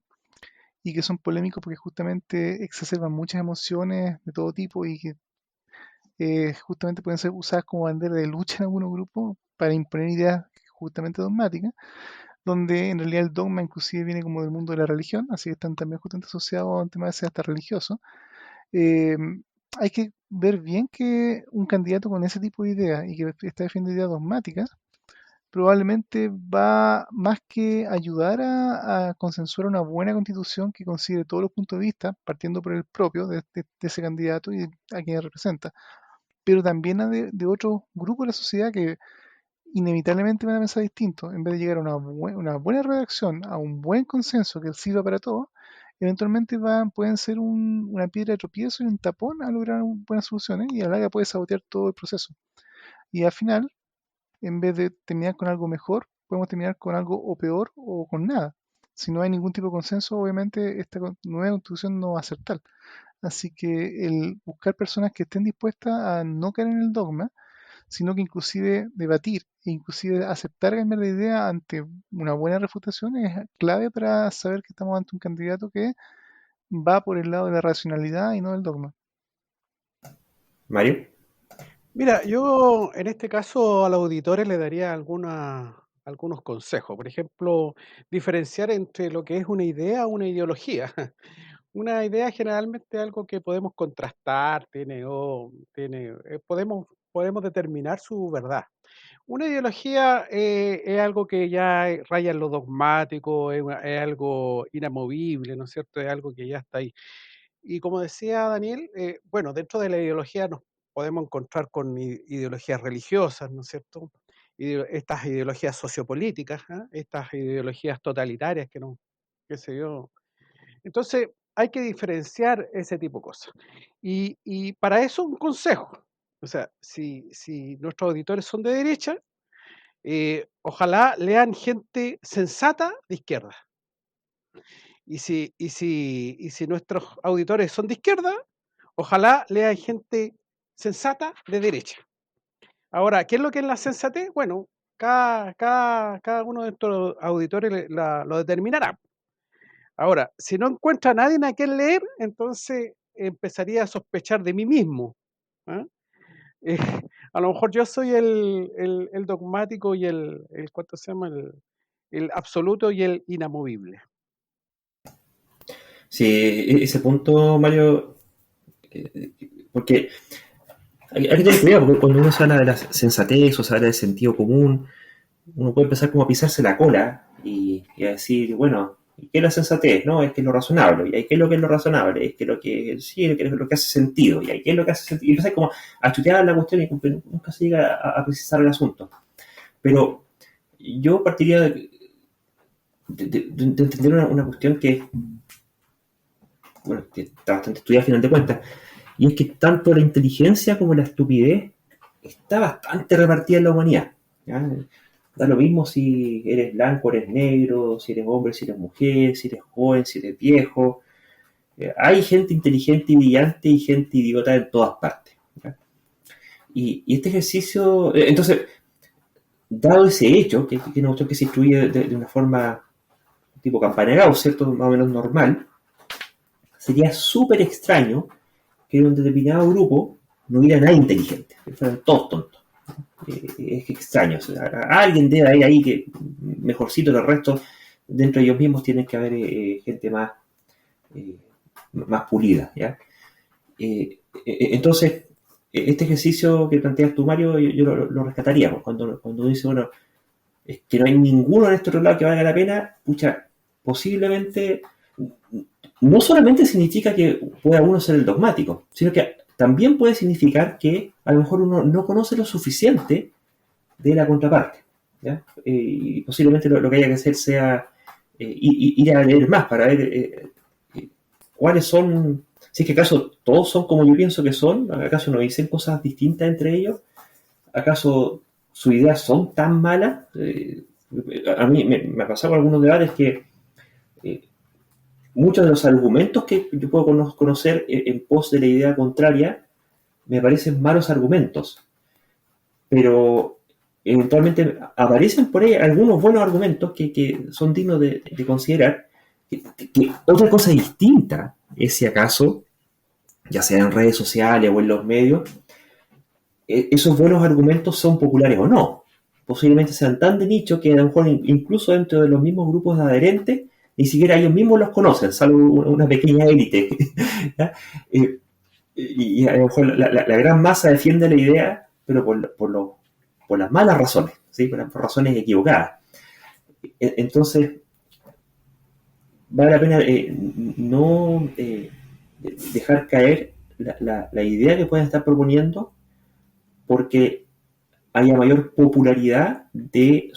y que son polémicos porque justamente exacerban muchas emociones de todo tipo y que justamente pueden ser usadas como bandera de lucha en algunos grupos para imponer ideas justamente dogmáticas, donde en realidad el dogma inclusive viene como del mundo de la religión, así que están también justamente asociados a un tema de ser hasta religioso. Eh, Hay que ver bien que un candidato con ese tipo de ideas y que está defendiendo ideas dogmáticas probablemente va más que ayudar a consensuar una buena constitución que considere todos los puntos de vista, partiendo por el propio de ese candidato y a quien representa, pero también de otros grupos de la sociedad que inevitablemente van a pensar distinto. En vez de llegar a una buena redacción, a un buen consenso que sirva para todos, eventualmente pueden ser una piedra de tropiezo y un tapón a lograr buenas soluciones y a la larga puede sabotear todo el proceso. Y al final, en vez de terminar con algo mejor, podemos terminar con algo o peor o con nada. Si no hay ningún tipo de consenso, obviamente esta nueva constitución no va a ser tal. Así que el buscar personas que estén dispuestas a no caer en el dogma, sino que inclusive debatir e inclusive aceptar cambiar de idea ante una buena refutación es clave para saber que estamos ante un candidato que va por el lado de la racionalidad y no del dogma. Mario. Mira, yo en este caso a los auditores le daría algunos consejos. Por ejemplo, diferenciar entre lo que es una idea o una ideología. Una idea generalmente es algo que podemos contrastar, podemos determinar su verdad. Una ideología es algo que ya raya en lo dogmático, es algo inamovible, ¿no es cierto? Es algo que ya está ahí. Y como decía Daniel, bueno, dentro de la ideología nos podemos encontrar con ideologías religiosas, ¿no es cierto? Estas ideologías sociopolíticas, ¿ah? Estas ideologías totalitarias que no, qué sé yo. Entonces, hay que diferenciar ese tipo de cosas. Y para eso un consejo. O sea, si nuestros auditores son de derecha, ojalá lean gente sensata de izquierda. Y si nuestros auditores son de izquierda, ojalá lean gente sensata de derecha. Ahora, ¿qué es lo que es la sensatez? Bueno, cada uno de estos auditores lo determinará. Ahora, si no encuentra a nadie a quien leer, entonces empezaría a sospechar de mí mismo. ¿Ah? Eh, a lo mejor yo soy el dogmático y ¿cuánto se llama? El absoluto y el inamovible. Sí, ese punto, Mario, porque hay que tener cuidado, porque cuando uno se habla de la sensatez o se habla del sentido común, uno puede empezar como a pisarse la cola y a decir, bueno, ¿y qué es la sensatez? No, es que es lo razonable. ¿Y ahí qué es lo que es lo razonable? Es que lo que sí, es lo que hace sentido. ¿Y ahí qué es lo que hace sentido? Y empezar como a chutear la cuestión y nunca se llega a precisar el asunto. Pero yo partiría de entender una cuestión que, bueno, que está bastante estudiada a final de cuentas, y es que tanto la inteligencia como la estupidez está bastante repartida en la humanidad. ¿Ya? Da lo mismo si eres blanco, eres negro, si eres hombre, si eres mujer, si eres joven, si eres viejo. Hay gente inteligente y brillante y gente idiota en todas partes. ¿Ya? Y este ejercicio, entonces, dado ese hecho, que es una cuestión que se instruye de una forma tipo campana de Gauss, ¿cierto? Más o menos normal, sería súper extraño que en un determinado grupo no hubiera nadie inteligente, que fueran todos tontos. Es extraño. O sea, alguien debe haber ahí que mejorcito que el resto, dentro de ellos mismos tienen que haber gente eh, más pulida. ¿Ya? Entonces, este ejercicio que planteas tú, Mario, yo lo rescataría. Cuando uno dice, bueno, es que no hay ninguno en este otro lado que valga la pena, pucha, posiblemente no solamente significa que pueda uno ser el dogmático, sino que también puede significar que a lo mejor uno no conoce lo suficiente de la contraparte. ¿Ya? Y posiblemente lo que haya que hacer sea ir a leer más para ver cuáles son, si es que acaso todos son como yo pienso que son, acaso no dicen cosas distintas entre ellos, acaso sus ideas son tan malas. A mí me ha pasado algunos debates que eh, muchos de los argumentos que yo puedo conocer en pos de la idea contraria me parecen malos argumentos, pero eventualmente aparecen por ahí algunos buenos argumentos que son dignos de considerar. Que otra cosa distinta es si acaso, ya sea en redes sociales o en los medios, esos buenos argumentos son populares o no. Posiblemente sean tan de nicho que a lo mejor incluso dentro de los mismos grupos de adherentes ni siquiera ellos mismos los conocen, salvo una pequeña élite. Y a lo mejor la gran masa defiende la idea, pero por las malas razones, ¿sí? Por razones equivocadas. Entonces, vale la pena no dejar caer la idea que pueden estar proponiendo porque haya mayor popularidad de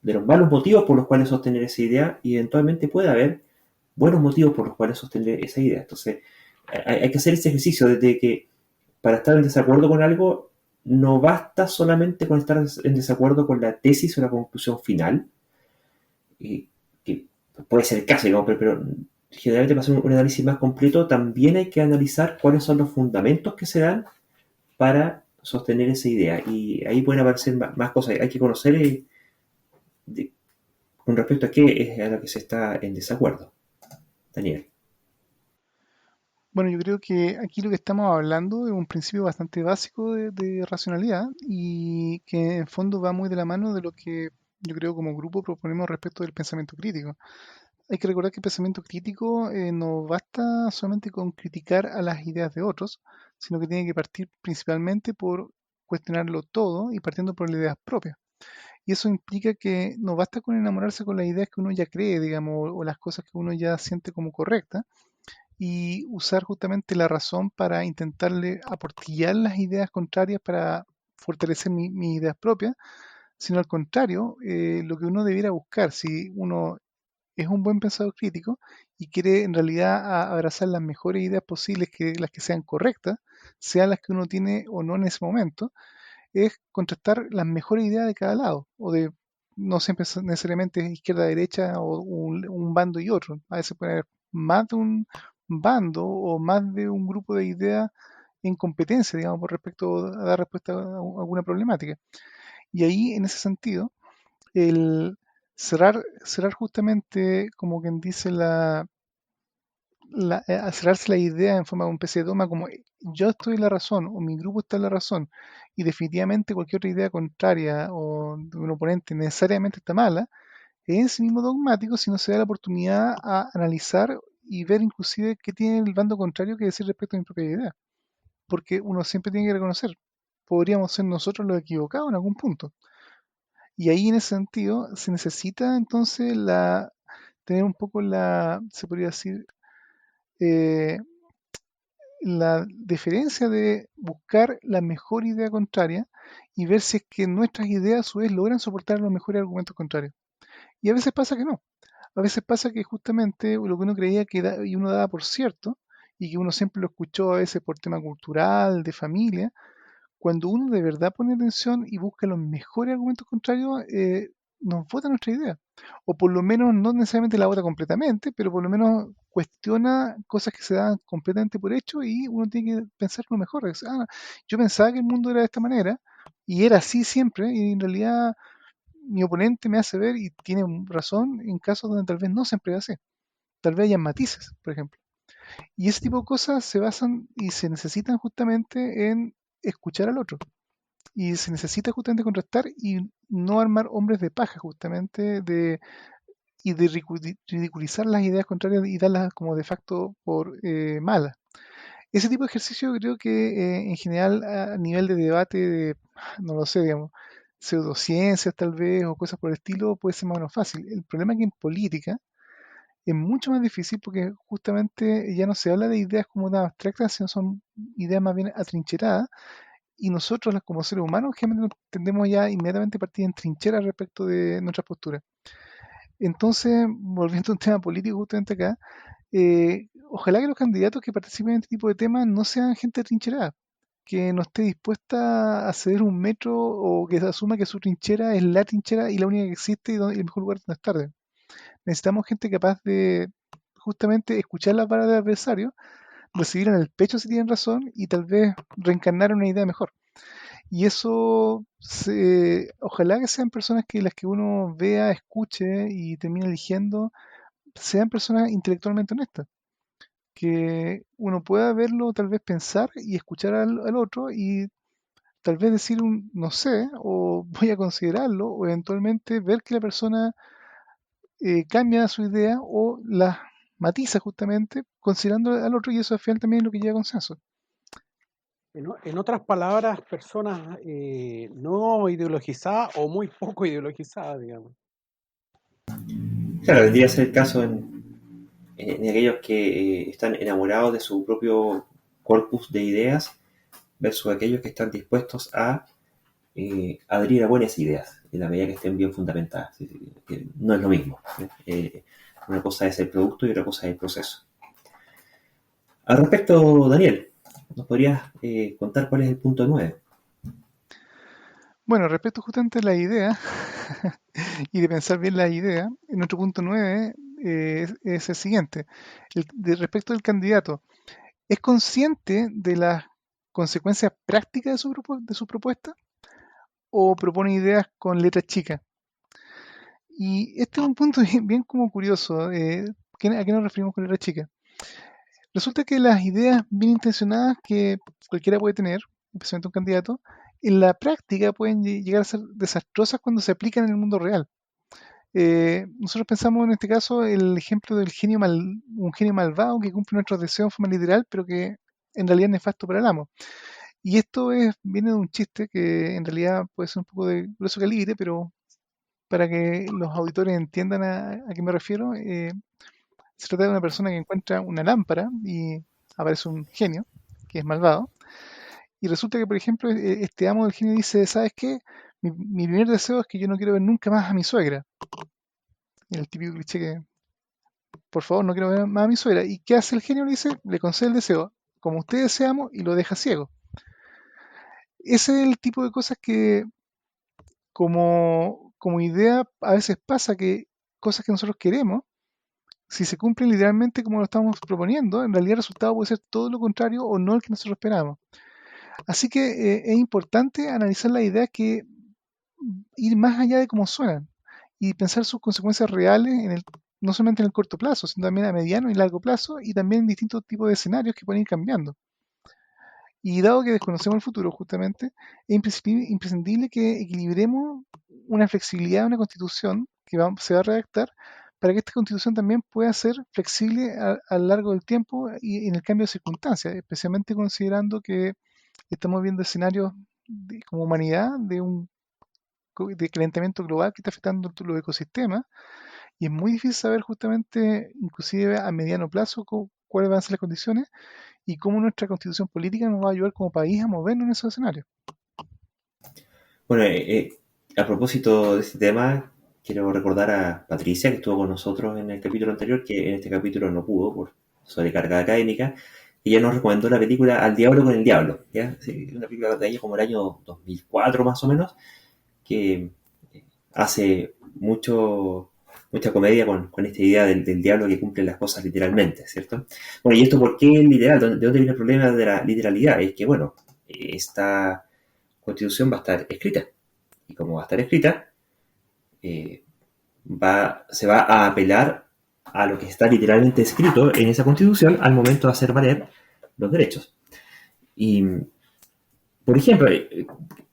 los malos motivos por los cuales sostener esa idea y eventualmente puede haber buenos motivos por los cuales sostener esa idea. Entonces, hay que hacer ese ejercicio de que para estar en desacuerdo con algo no basta solamente con estar en desacuerdo con la tesis o la conclusión final, que puede ser el caso, digamos, pero generalmente para hacer un análisis más completo también hay que analizar cuáles son los fundamentos que se dan para sostener esa idea. Y ahí pueden aparecer más cosas. Hay que conocer de, con respecto a qué es a lo que se está en desacuerdo. Daniel. Bueno, yo creo que aquí lo que estamos hablando es un principio bastante básico de racionalidad y que en fondo va muy de la mano de lo que yo creo como grupo proponemos respecto del pensamiento crítico. Hay que recordar que el pensamiento crítico no basta solamente con criticar a las ideas de otros, sino que tiene que partir principalmente por cuestionarlo todo y partiendo por las ideas propias. Y eso implica que no basta con enamorarse con las ideas que uno ya cree, digamos, o las cosas que uno ya siente como correctas, y usar justamente la razón para intentarle aportillar las ideas contrarias para fortalecer mis ideas propias, sino al contrario, lo que uno debiera buscar, si uno es un buen pensador crítico y quiere en realidad abrazar las mejores ideas posibles, que las que sean correctas, sean las que uno tiene o no en ese momento, es contrastar las mejores ideas de cada lado, o de no siempre necesariamente es izquierda-derecha o un bando y otro. A veces puede haber más de un bando o más de un grupo de ideas en competencia, digamos, por respecto a dar respuesta a alguna problemática. Y ahí, en ese sentido, el cerrar justamente, como quien dice, cerrarse la idea en forma de un especie de dogma, como yo estoy en la razón o mi grupo está en la razón, y definitivamente cualquier otra idea contraria o de un oponente necesariamente está mala, es en sí mismo dogmático si no se da la oportunidad a analizar y ver inclusive qué tiene el bando contrario que decir respecto a mi propia idea. Porque uno siempre tiene que reconocer, podríamos ser nosotros los equivocados en algún punto. Y ahí en ese sentido se necesita entonces tener un poco se podría decir, eh, la diferencia de buscar la mejor idea contraria y ver si es que nuestras ideas a su vez logran soportar los mejores argumentos contrarios. Y a veces pasa que no. A veces pasa que justamente lo que uno creía y uno daba por cierto, y que uno siempre lo escuchó a veces por tema cultural, de familia, cuando uno de verdad pone atención y busca los mejores argumentos contrarios, nos vota nuestra idea. O por lo menos no necesariamente la vota completamente, pero por lo menos cuestiona cosas que se dan completamente por hecho y uno tiene que pensar lo mejor. Yo pensaba que el mundo era de esta manera y era así siempre y en realidad mi oponente me hace ver y tiene razón en casos donde tal vez no siempre es así. Tal vez haya matices, por ejemplo. Y ese tipo de cosas se basan y se necesitan justamente en escuchar al otro. Y se necesita justamente contrastar y no armar hombres de paja, justamente, y de ridiculizar las ideas contrarias y darlas como de facto por malas. Ese tipo de ejercicio creo que en general a nivel de debate, no lo sé, digamos, pseudociencias tal vez o cosas por el estilo, puede ser más o menos fácil. El problema es que en política es mucho más difícil porque justamente ya no se habla de ideas como tan abstractas, sino son ideas más bien atrincheradas y nosotros como seres humanos generalmente tendemos ya inmediatamente a partir en trincheras respecto de nuestra postura. Entonces, volviendo a un tema político justamente acá, ojalá que los candidatos que participen en este tipo de temas no sean gente trincherada, que no esté dispuesta a ceder un metro o que asuma que su trinchera es la trinchera y la única que existe y el mejor lugar donde estar. Necesitamos gente capaz de justamente escuchar las palabras del adversario, recibir en el pecho si tienen razón y tal vez reencarnar una idea mejor. Y eso, ojalá que sean personas que las que uno vea, escuche y termine eligiendo, sean personas intelectualmente honestas. Que uno pueda verlo, tal vez pensar y escuchar al otro y tal vez decir un no sé o voy a considerarlo o eventualmente ver que la persona cambia su idea o la matiza justamente considerando al otro y eso al final también es lo que lleva a consenso. En otras palabras, personas no ideologizadas o muy poco ideologizadas, digamos. Claro, vendría a ser el caso en aquellos que están enamorados de su propio corpus de ideas versus aquellos que están dispuestos a adherir a buenas ideas en la medida que estén bien fundamentadas. Que no es lo mismo. Una cosa es el producto y otra cosa es el proceso. Al respecto, Daniel, ¿nos podrías contar cuál es el punto 9? Bueno, respecto justamente a la idea y de pensar bien la idea, en nuestro punto 9 es el siguiente. Respecto del candidato, ¿es consciente de las consecuencias prácticas de su propuesta o propone ideas con letras chicas? Y este es un punto bien como curioso. ¿A qué nos referimos con letras chicas? Resulta que las ideas bien intencionadas que cualquiera puede tener, especialmente un candidato, en la práctica pueden llegar a ser desastrosas cuando se aplican en el mundo real. Nosotros pensamos en este caso el ejemplo del un genio malvado que cumple nuestros deseos en forma literal, pero que en realidad es nefasto para el amo. Y esto viene de un chiste que en realidad puede ser un poco de grueso calibre, pero para que los auditores entiendan a qué me refiero, se trata de una persona que encuentra una lámpara y aparece un genio, que es malvado, y resulta que, por ejemplo, este amo del genio dice, ¿sabes qué? Mi primer deseo es que yo no quiero ver nunca más a mi suegra. El típico cliché que, por favor, no quiero ver más a mi suegra. ¿Y qué hace el genio? Le dice, le concede el deseo, como usted deseamos, y lo deja ciego. Ese es el tipo de cosas que, como como idea, a veces pasa que cosas que nosotros queremos, si se cumplen literalmente como lo estamos proponiendo, en realidad el resultado puede ser todo lo contrario o no el que nosotros esperábamos. Así que es importante analizar las ideas que ir más allá de cómo suenan y pensar sus consecuencias reales no solamente en el corto plazo, sino también a mediano y largo plazo y también en distintos tipos de escenarios que pueden ir cambiando. Y dado que desconocemos el futuro justamente, es imprescindible que equilibremos una flexibilidad de una constitución que se va a redactar para que esta constitución también pueda ser flexible a lo largo del tiempo y en el cambio de circunstancias, especialmente considerando que estamos viendo escenarios como humanidad de calentamiento global que está afectando los ecosistemas y es muy difícil saber justamente, inclusive a mediano plazo, cuáles van a ser las condiciones y cómo nuestra constitución política nos va a ayudar como país a movernos en esos escenarios. Bueno, a propósito de este tema, quiero recordar a Patricia, que estuvo con nosotros en el capítulo anterior, que en este capítulo no pudo por sobrecarga académica. Ella nos recomendó la película Al Diablo con el Diablo, ¿ya? Sí, una película de ella como el año 2004 más o menos, que hace mucha comedia con esta idea del diablo que cumple las cosas literalmente, ¿cierto? Bueno, ¿y esto por qué literal? ¿De dónde viene el problema de la literalidad? Es que, bueno, esta constitución va a estar escrita. Y como va a estar escrita, se va a apelar a lo que está literalmente escrito en esa constitución al momento de hacer valer los derechos. Y, por ejemplo,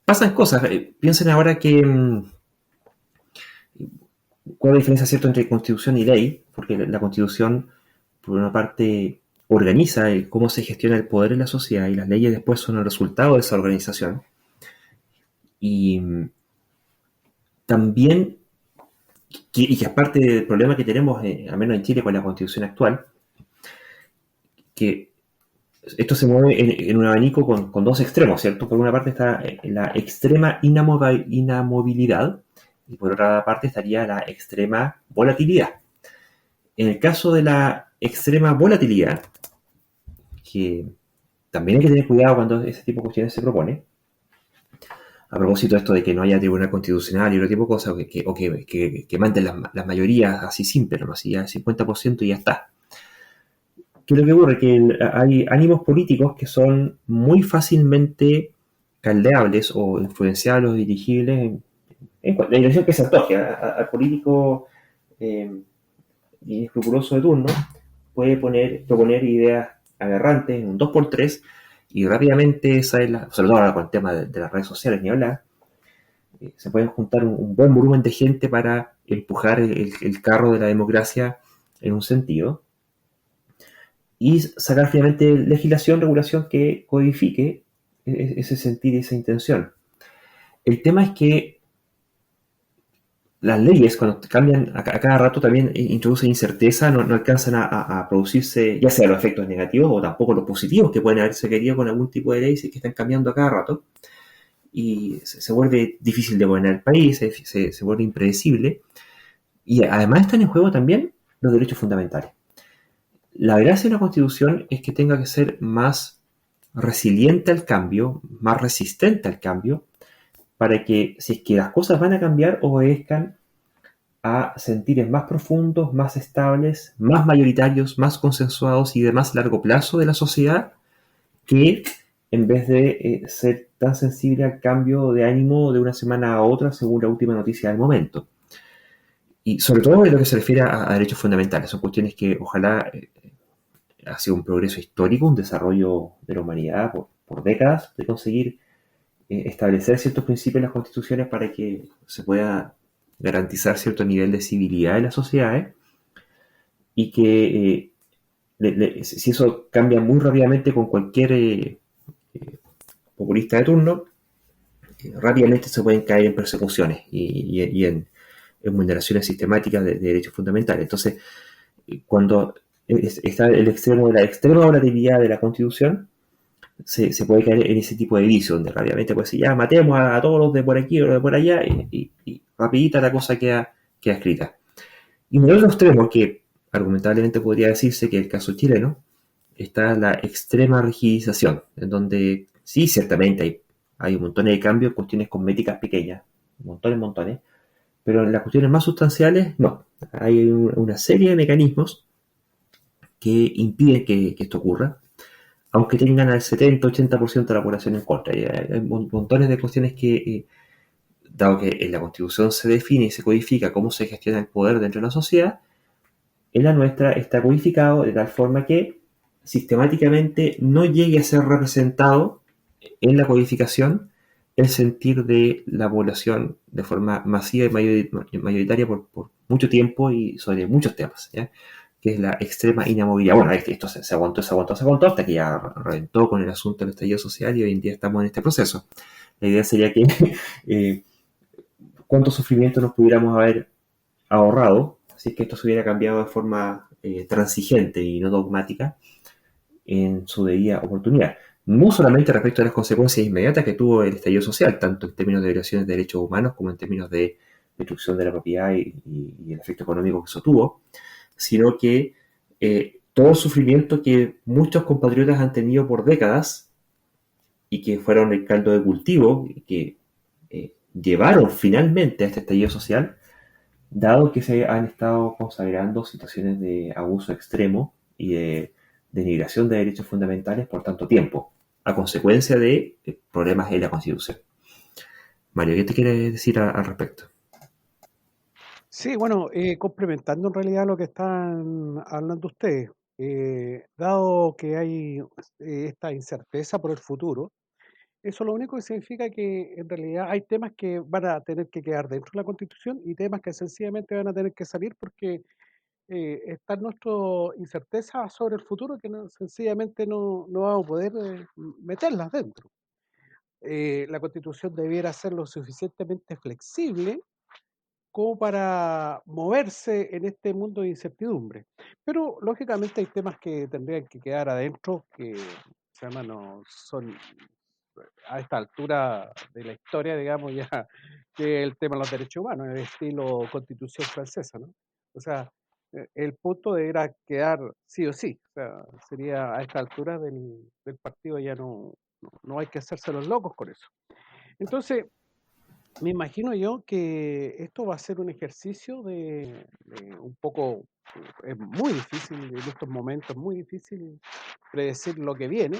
pasan cosas. Piensen ahora que cuál es la diferencia, ¿cierto?, entre constitución y ley, porque la constitución, por una parte, organiza cómo se gestiona el poder en la sociedad y las leyes después son el resultado de esa organización. Y también, y que es parte del problema que tenemos, al menos en Chile, con la constitución actual, que esto se mueve en un abanico con dos extremos, ¿cierto? Por una parte está la extrema inamovilidad y por otra parte estaría la extrema volatilidad. En el caso de la extrema volatilidad, que también hay que tener cuidado cuando ese tipo de cuestiones se propone, a propósito de esto de que no haya tribunal constitucional y otro tipo de cosas, o que manden las mayorías así simples, ¿no? Así ya el 50% y ya está. ¿Qué es lo que ocurre? Que hay ánimos políticos que son muy fácilmente caldeables o influenciables o dirigibles en la dirección que se antoje. Al político inescrupuloso de turno puede proponer ideas aberrantes en un 2x3 y rápidamente sobre todo ahora con el tema de las redes sociales, ni hablar, se pueden juntar un buen volumen de gente para empujar el carro de la democracia en un sentido y sacar finalmente legislación, regulación que codifique ese sentir y esa intención. El tema es que las leyes, cuando cambian a cada rato, también introducen incerteza, no alcanzan a producirse, ya sea los efectos negativos o tampoco los positivos que pueden haberse querido con algún tipo de ley que están cambiando a cada rato. Y se vuelve difícil de gobernar el país, se vuelve impredecible. Y además están en juego también los derechos fundamentales. La gracia de la Constitución es que tenga que ser más resiliente al cambio, más resistente al cambio, para que si es que las cosas van a cambiar, obedezcan a sentires más profundos, más estables, más mayoritarios, más consensuados y de más largo plazo de la sociedad, que en vez de ser tan sensible al cambio de ánimo de una semana a otra según la última noticia del momento. Y sobre todo en lo que se refiere a derechos fundamentales, son cuestiones que ojalá ha sido un progreso histórico, un desarrollo de la humanidad por décadas de conseguir establecer ciertos principios en las constituciones para que se pueda garantizar cierto nivel de civilidad en las sociedades y que si eso cambia muy rápidamente con cualquier populista de turno, rápidamente se pueden caer en persecuciones y en vulneraciones sistemáticas de derechos fundamentales. Entonces, cuando está el extremo de la extrema volatilidad de la Constitución, se puede caer en ese tipo de vicio, donde rápidamente pues ya matemos a todos los de por aquí o los de por allá y rapidita la cosa queda escrita. Y en el otro extremo, que argumentablemente podría decirse que el caso chileno, está la extrema rigidización, en donde sí, ciertamente hay un montón de cambios, cuestiones cosméticas pequeñas, montones, Pero en las cuestiones más sustanciales, no. Hay una serie de mecanismos que impiden que esto ocurra, aunque tengan al 70-80% de la población en contra. Y hay montones de cuestiones que, dado que en la Constitución se define y se codifica cómo se gestiona el poder dentro de la sociedad, en la nuestra está codificado de tal forma que sistemáticamente no llegue a ser representado en la codificación el sentir de la población de forma masiva y mayoritaria por mucho tiempo y sobre muchos temas, ¿ya? Que es la extrema inamovilidad. Bueno, esto se aguantó hasta que ya reventó con el asunto del estallido social y hoy en día estamos en este proceso. La idea sería que eh, cuánto sufrimiento nos pudiéramos haber ahorrado si es que esto se hubiera cambiado de forma transigente y no dogmática en su debida oportunidad. No solamente respecto a las consecuencias inmediatas que tuvo el estallido social, tanto en términos de violaciones de derechos humanos como en términos de destrucción de la propiedad y el efecto económico que eso tuvo, sino que todo el sufrimiento que muchos compatriotas han tenido por décadas y que fueron el caldo de cultivo y que llevaron finalmente a este estallido social, dado que se han estado consagrando situaciones de abuso extremo y de denigración de derechos fundamentales por tanto tiempo, a consecuencia de problemas en la Constitución. Mario, ¿qué te quiere decir al respecto? Sí, bueno, complementando en realidad lo que están hablando ustedes, dado que hay esta incerteza por el futuro, eso lo único que significa que en realidad hay temas que van a tener que quedar dentro de la Constitución y temas que sencillamente van a tener que salir porque está nuestra incerteza sobre el futuro que sencillamente no vamos a poder meterlas dentro. La Constitución debiera ser lo suficientemente flexible como para moverse en este mundo de incertidumbre. Pero lógicamente hay temas que tendrían que quedar adentro, que se llama, no son a esta altura de la historia, digamos, ya que el tema de los derechos humanos, el estilo Constitución francesa, ¿no? O sea, el punto deberá quedar sí o sí. O sea, sería a esta altura del partido ya no hay que hacerse los locos con eso. Entonces, me imagino yo que esto va a ser un ejercicio de un poco, es muy difícil en estos momentos, muy difícil predecir lo que viene,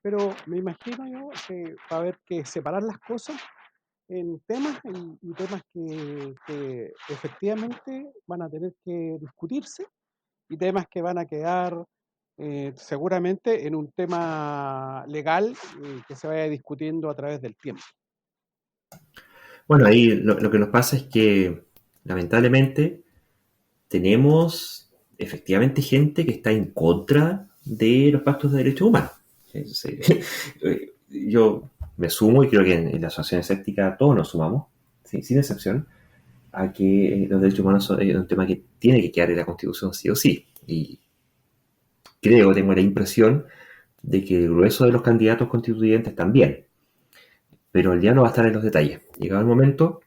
pero me imagino yo que va a haber que separar las cosas en temas y temas que efectivamente van a tener que discutirse y temas que van a quedar seguramente en un tema legal que se vaya discutiendo a través del tiempo. Bueno, ahí lo que nos pasa es que lamentablemente tenemos efectivamente gente que está en contra de los pactos de derechos humanos. Yo me sumo y creo que en la asociación escéptica todos nos sumamos, ¿sí? Sin excepción, a que los derechos humanos son un tema que tiene que quedar en la Constitución sí o sí. Y tengo la impresión de que el grueso de los candidatos constituyentes también. Pero el diablo va a estar en los detalles. Llegado el momento,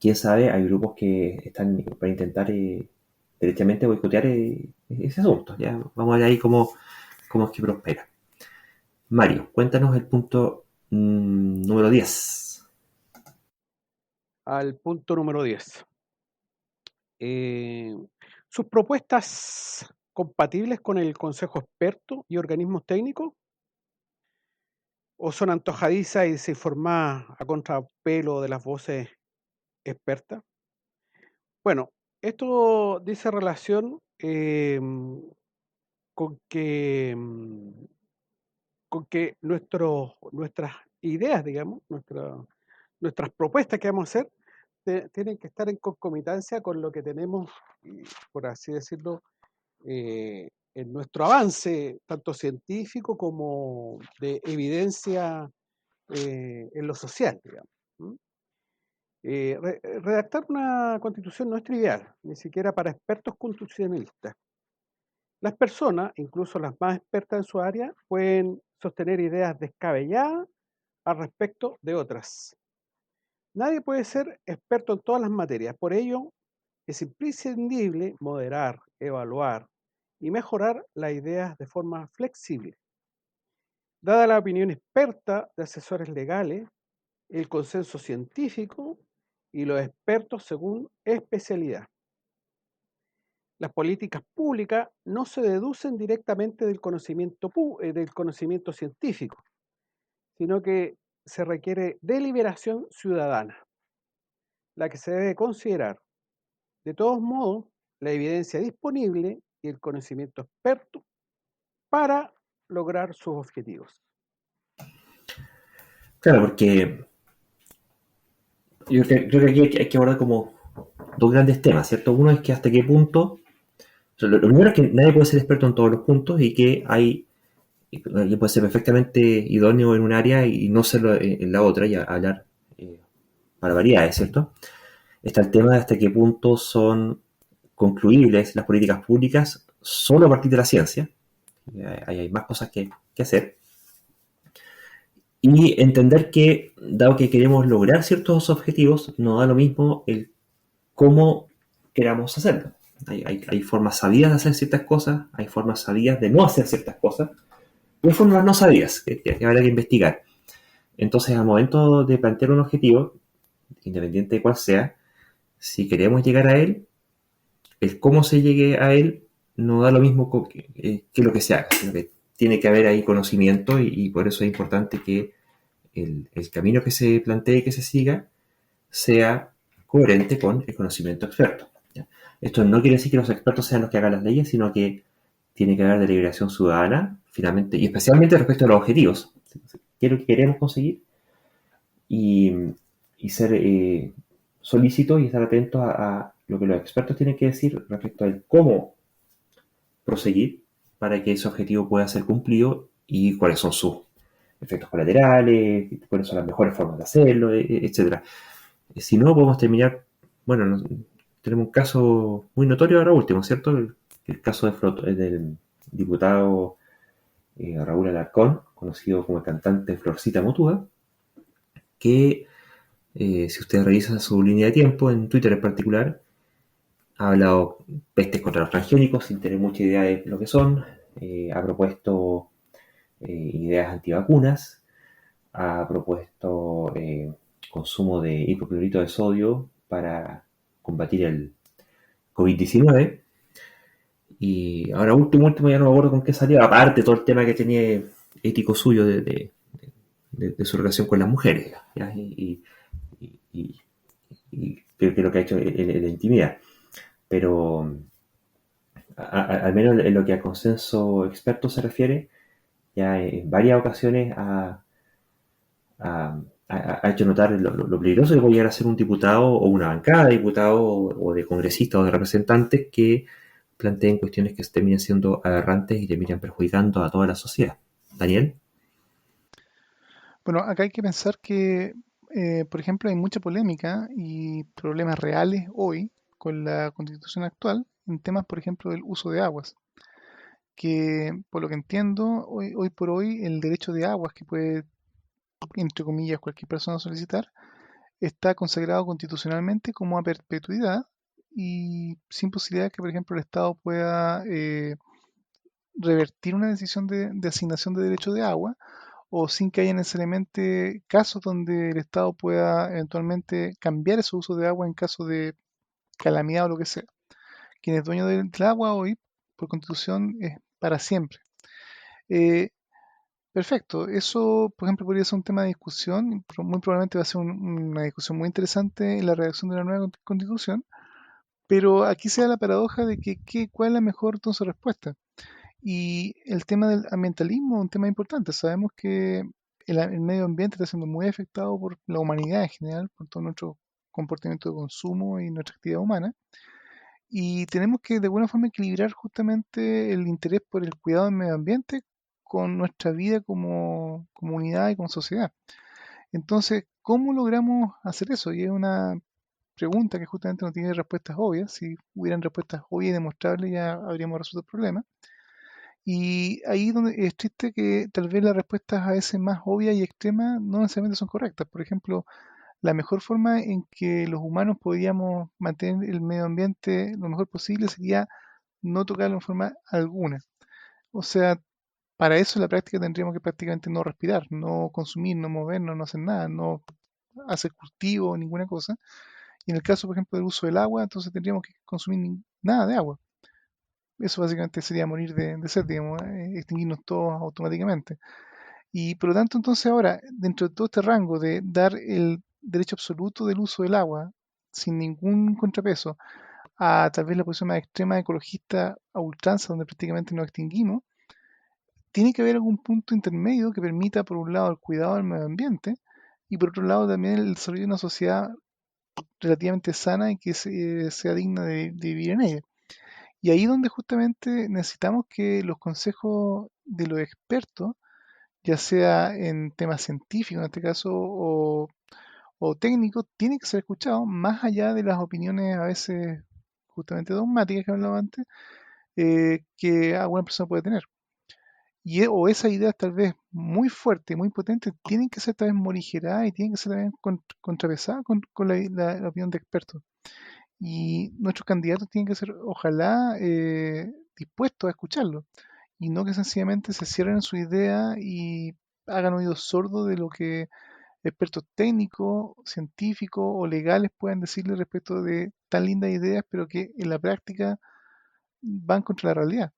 quién sabe, hay grupos que están para intentar derechamente boicotear ese asunto. Ya vamos a ver ahí cómo es que prospera. Mario, cuéntanos el punto número 10. Al punto número 10. Sus propuestas compatibles con el Consejo Experto y organismos técnicos o son antojadizas y desinformadas a contrapelo de las voces expertas. Bueno, esto dice relación con que, con que nuestras ideas, digamos, nuestras propuestas que vamos a hacer, tienen que estar en concomitancia con lo que tenemos, por así decirlo, en nuestro avance, tanto científico como de evidencia en lo social, digamos. ¿Mm? Redactar una constitución no es trivial, ni siquiera para expertos constitucionalistas. Las personas, incluso las más expertas en su área, pueden sostener ideas descabelladas al respecto de otras. Nadie puede ser experto en todas las materias, por ello es imprescindible moderar, evaluar y mejorar las ideas de forma flexible. Dada la opinión experta de asesores legales, el consenso científico y los expertos según especialidad. Las políticas públicas no se deducen directamente del conocimiento científico, sino que se requiere deliberación ciudadana, la que se debe considerar, de todos modos, la evidencia disponible y el conocimiento experto para lograr sus objetivos. Claro, porque yo creo que aquí hay que abordar como dos grandes temas, ¿cierto? Uno es que hasta qué punto, o sea, lo primero es que nadie puede ser experto en todos los puntos y que alguien puede ser perfectamente idóneo en un área y no serlo en la otra y hablar barbaridades, ¿cierto? Está el tema de hasta qué punto son concluibles las políticas públicas solo a partir de la ciencia. Ahí hay más cosas que hacer. Y entender que, dado que queremos lograr ciertos objetivos, no da lo mismo el cómo queramos hacerlo. Hay formas sabidas de hacer ciertas cosas, hay formas sabidas de no hacer ciertas cosas, y hay formas no sabidas que habrá que investigar. Entonces, al momento de plantear un objetivo, independiente de cuál sea, si queremos llegar a él, el cómo se llegue a él no da lo mismo que lo que se haga, sino que tiene que haber ahí conocimiento y por eso es importante que el camino que se plantee y que se siga sea coherente con el conocimiento experto. ¿Ya? Esto no quiere decir que los expertos sean los que hagan las leyes, sino que tiene que haber deliberación ciudadana, finalmente, y especialmente respecto a los objetivos. ¿Qué es lo que queremos conseguir? Y, y ser solícitos y estar atentos a lo que los expertos tienen que decir respecto al cómo proseguir para que ese objetivo pueda ser cumplido y cuáles son sus efectos colaterales, cuáles son las mejores formas de hacerlo, etcétera. Si no, podemos terminar, bueno, tenemos un caso muy notorio ahora último, ¿cierto? El caso del diputado Raúl Alarcón, conocido como el cantante Florcita Motúa, que si ustedes revisan su línea de tiempo, en Twitter en particular, ha hablado pestes contra los transgénicos sin tener mucha idea de lo que son, ha propuesto ideas antivacunas, ha propuesto consumo de hipoclorito de sodio para combatir el COVID-19. Y ahora último, ya no me acuerdo con qué salió, aparte todo el tema que tenía ético suyo de su relación con las mujeres, ¿ya? Y creo que lo que ha hecho en la intimidad. Pero al menos en lo que a consenso experto se refiere, ya en varias ocasiones ha hecho notar lo peligroso que puede llegar a ser un diputado o una bancada de diputados o de congresistas o de representantes que planteen cuestiones que terminen siendo aberrantes y terminen perjudicando a toda la sociedad. Daniel. Bueno, acá hay que pensar que, por ejemplo, hay mucha polémica y problemas reales hoy con la constitución actual en temas, por ejemplo, del uso de aguas, que por lo que entiendo, hoy por hoy el derecho de aguas que puede, entre comillas, cualquier persona solicitar, está consagrado constitucionalmente como a perpetuidad y sin posibilidad que, por ejemplo, el Estado pueda revertir una decisión de asignación de derecho de agua o sin que haya necesariamente casos donde el Estado pueda eventualmente cambiar ese uso de agua en caso de calamidad o lo que sea. Quien es dueño del agua hoy, por constitución, es para siempre. Eh, Perfecto, eso, por ejemplo, podría ser un tema de discusión, muy probablemente va a ser una discusión muy interesante en la redacción de la nueva constitución, pero aquí se da la paradoja de cuál es la mejor entonces respuesta. Y el tema del ambientalismo es un tema importante. Sabemos que el medio ambiente está siendo muy afectado por la humanidad en general, por todo nuestro comportamiento de consumo y nuestra actividad humana. Y tenemos que de alguna forma equilibrar justamente el interés por el cuidado del medio ambiente con nuestra vida como comunidad y como sociedad. Entonces, ¿cómo logramos hacer eso? Y es una pregunta que justamente no tiene respuestas obvias. Si hubieran respuestas obvias y demostrables, ya habríamos resuelto el problema. Y ahí donde es triste que tal vez las respuestas a veces más obvias y extremas no necesariamente son correctas. Por ejemplo, la mejor forma en que los humanos podríamos mantener el medio ambiente lo mejor posible sería no tocarlo en forma alguna. O sea, para eso en la práctica tendríamos que prácticamente no respirar, no consumir, no movernos, no hacer nada, no hacer cultivo, ninguna cosa. Y en el caso, por ejemplo, del uso del agua, entonces tendríamos que consumir nada de agua. Eso básicamente sería morir de sed, digamos, extinguirnos todos automáticamente. Y por lo tanto, entonces ahora, dentro de todo este rango de dar el derecho absoluto del uso del agua sin ningún contrapeso a tal vez la posición más extrema ecologista a ultranza, donde prácticamente nos extinguimos, tiene que haber algún punto intermedio que permita, por un lado, el cuidado del medio ambiente y por otro lado también el desarrollo de una sociedad relativamente sana y que sea digna de vivir en ella. Y ahí donde justamente necesitamos que los consejos de los expertos, ya sea en temas científicos en este caso o técnicos, tienen que ser escuchados más allá de las opiniones a veces justamente dogmáticas que hablaba antes, que alguna persona puede tener. O esas ideas tal vez muy fuertes, muy potentes, tienen que ser tal vez morigeradas y tienen que ser también contrapesadas con la opinión de expertos. Y nuestros candidatos tienen que ser, ojalá, dispuestos a escucharlo y no que sencillamente se cierren en su idea y hagan oídos sordos de lo que expertos técnicos, científicos o legales puedan decirle respecto de tan lindas ideas, pero que en la práctica van contra la realidad.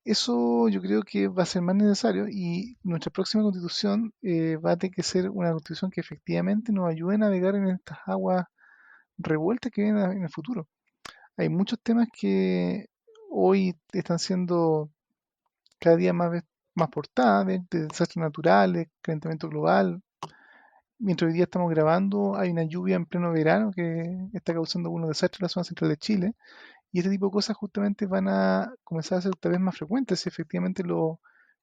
Eso yo creo que va a ser más necesario y nuestra próxima constitución va a tener que ser una constitución que efectivamente nos ayude a navegar en estas aguas revueltas que vienen en el futuro. Hay muchos temas que hoy están siendo cada día más portadas, de desastres naturales, calentamiento global. Mientras hoy día estamos grabando, hay una lluvia en pleno verano que está causando unos desastres en la zona central de Chile. Y este tipo de cosas justamente van a comenzar a ser tal vez más frecuentes si efectivamente los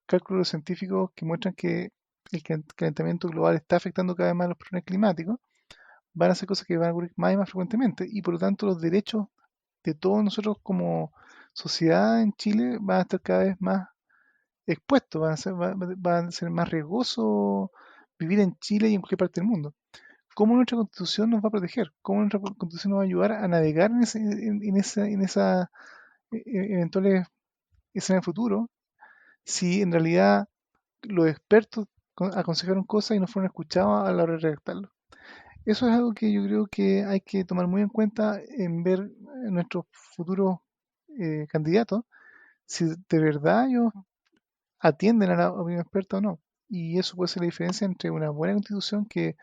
cálculos científicos que muestran que el calentamiento global está afectando cada vez más los problemas climáticos, van a ser cosas que van a ocurrir más y más frecuentemente. Y por lo tanto los derechos de todos nosotros como sociedad en Chile van a estar cada vez más expuestos, van a ser más riesgoso vivir en Chile y en cualquier parte del mundo. ¿Cómo nuestra constitución nos va a proteger? ¿Cómo nuestra constitución nos va a ayudar a navegar en esa eventuales escenas futuro si en realidad los expertos aconsejaron cosas y no fueron escuchados a la hora de redactarlo? Eso es algo que yo creo que hay que tomar muy en cuenta en ver nuestros futuros candidatos, si de verdad ellos atienden a la opinión experta o no. Y eso puede ser la diferencia entre una buena constitución que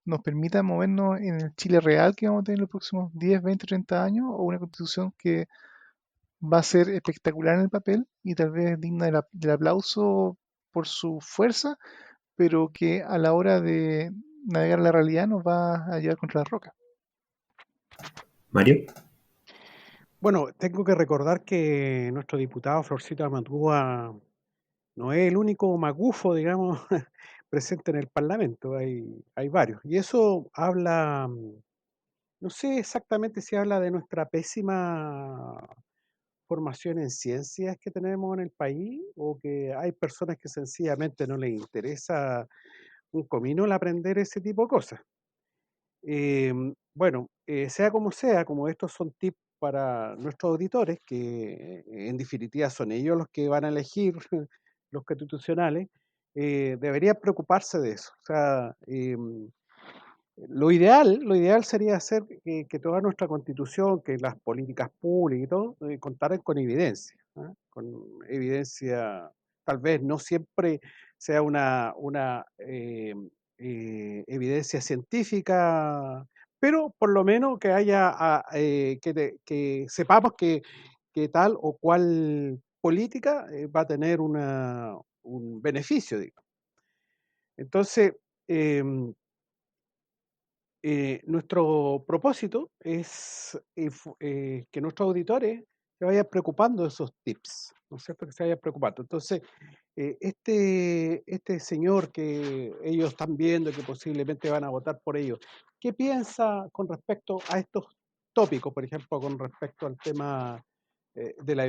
nos permita movernos en el Chile real que vamos a tener en los próximos 10, 20, 30 años, o una constitución que va a ser espectacular en el papel y tal vez digna del aplauso por su fuerza, pero que a la hora de navegar la realidad nos va a llevar contra la roca. Mario. Bueno, tengo que recordar que nuestro diputado Florcito Amatúa no es el único magufo, digamos, presente en el Parlamento, hay varios. Y eso habla, no sé exactamente si habla de nuestra pésima formación en ciencias que tenemos en el país o que hay personas que sencillamente no les interesa un comino el aprender ese tipo de cosas. Bueno, sea, como estos son tips para nuestros auditores, que en definitiva son ellos los que van a elegir los constitucionales, deberían preocuparse de eso. O sea, lo ideal sería hacer que toda nuestra constitución, que las políticas públicas y todo, contaran con evidencia, ¿ah? Con evidencia, tal vez no siempre sea una evidencia científica, pero por lo menos que haya, que sepamos que tal o cual política va a tener un beneficio, digamos. Entonces, em, nuestro propósito es que nuestros auditores se vayan preocupando de esos tips, ¿no es cierto? Que se vayan preocupando. Entonces, este señor que ellos están viendo que posiblemente van a votar por ellos, ¿qué piensa con respecto a estos tópicos, por ejemplo, con respecto al tema de la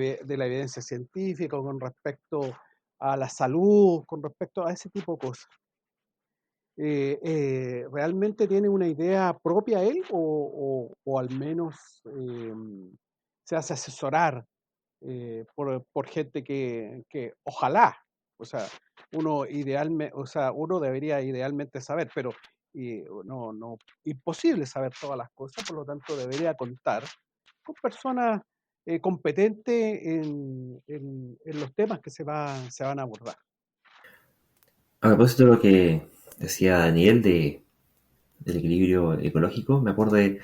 evidencia científica, con respecto a la salud, con respecto a ese tipo de cosas? ¿Realmente tiene una idea propia él o al menos se hace asesorar por gente que ojalá, o sea, uno debería idealmente saber, pero imposible saber todas las cosas, por lo tanto debería contar con personas competentes en los temas que se van a abordar. A propósito de lo que decía Daniel del equilibrio ecológico, me acuerdo de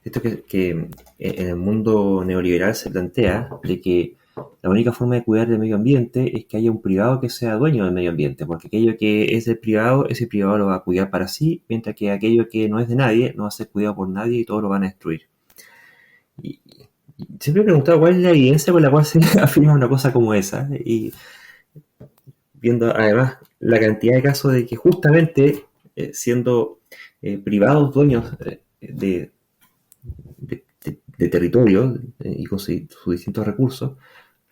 esto que en el mundo neoliberal se plantea de que la única forma de cuidar del medio ambiente es que haya un privado que sea dueño del medio ambiente, porque aquello que es del privado, ese privado lo va a cuidar para sí, mientras que aquello que no es de nadie no va a ser cuidado por nadie y todo lo van a destruir. Y siempre he preguntado cuál es la evidencia con la cual se afirma una cosa como esa, y viendo además la cantidad de casos de que justamente siendo privados dueños de territorio y con sus distintos recursos,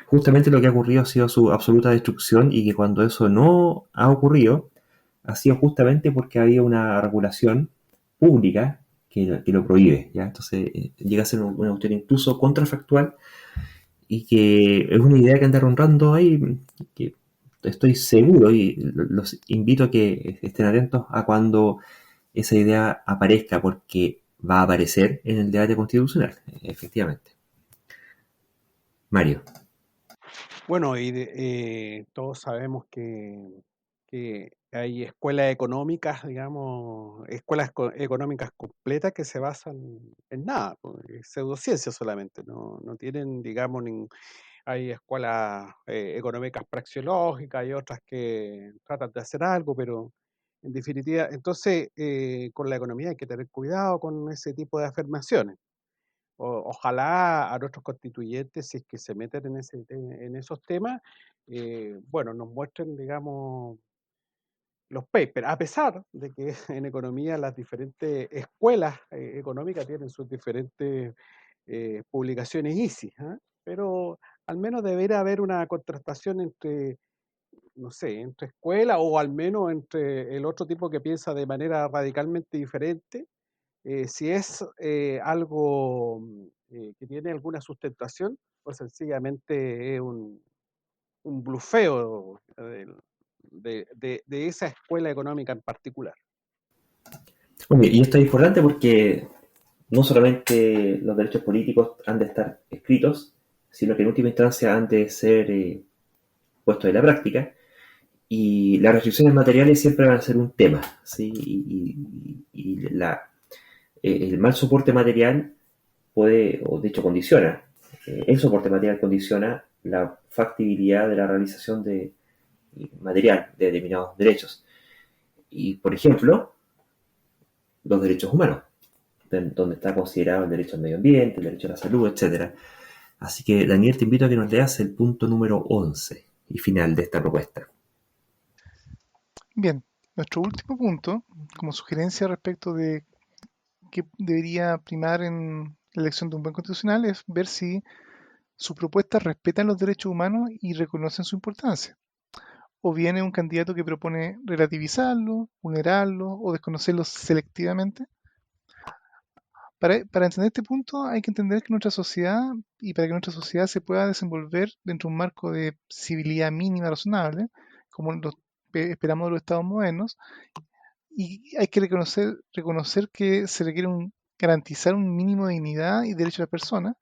justamente lo que ha ocurrido ha sido su absoluta destrucción, y que cuando eso no ha ocurrido ha sido justamente porque había una regulación pública que lo prohíbe, ¿ya? Entonces llega a ser una cuestión incluso contrafactual, y que es una idea que anda rondando ahí, que estoy seguro y los invito a que estén atentos a cuando esa idea aparezca, porque va a aparecer en el debate constitucional, efectivamente. Mario. Bueno, todos sabemos que hay escuelas económicas, digamos, escuelas económicas completas que se basan en nada, pues, es pseudociencia solamente, no tienen, digamos, hay escuelas económicas praxeológicas, hay otras que tratan de hacer algo, pero en definitiva, entonces con la economía hay que tener cuidado con ese tipo de afirmaciones. Ojalá a nuestros constituyentes, si es que se meten en esos temas, bueno, nos muestren, digamos, los papers, a pesar de que en economía las diferentes escuelas económicas tienen sus diferentes publicaciones ISI, ¿ah? Pero al menos debería haber una contrastación entre, no sé, entre escuelas o al menos entre el otro tipo que piensa de manera radicalmente diferente, si es algo que tiene alguna sustentación o sencillamente es un blufeo de esa escuela económica en particular. Oye, y esto es importante porque no solamente los derechos políticos han de estar escritos, sino que en última instancia han de ser puestos en la práctica, y las restricciones materiales siempre van a ser un tema, ¿sí? El mal soporte material puede, o de hecho condiciona, el soporte material condiciona la factibilidad de la realización de material de determinados derechos. Y, por ejemplo, los derechos humanos, donde está considerado el derecho al medio ambiente, el derecho a la salud, etc. Así que, Daniel, te invito a que nos leas el punto número 11 y final de esta propuesta. Bien, nuestro último punto, como sugerencia respecto de qué debería primar en la elección de un buen constitucional, es ver si sus propuestas respetan los derechos humanos y reconocen su importancia. O viene un candidato que propone relativizarlos, vulnerarlos o desconocerlos selectivamente. Para entender este punto hay que entender que nuestra sociedad, y para que nuestra sociedad se pueda desenvolver dentro de un marco de civilidad mínima razonable, como esperamos de los estados modernos, y hay que reconocer que se requiere garantizar un mínimo de dignidad y derecho a las personas,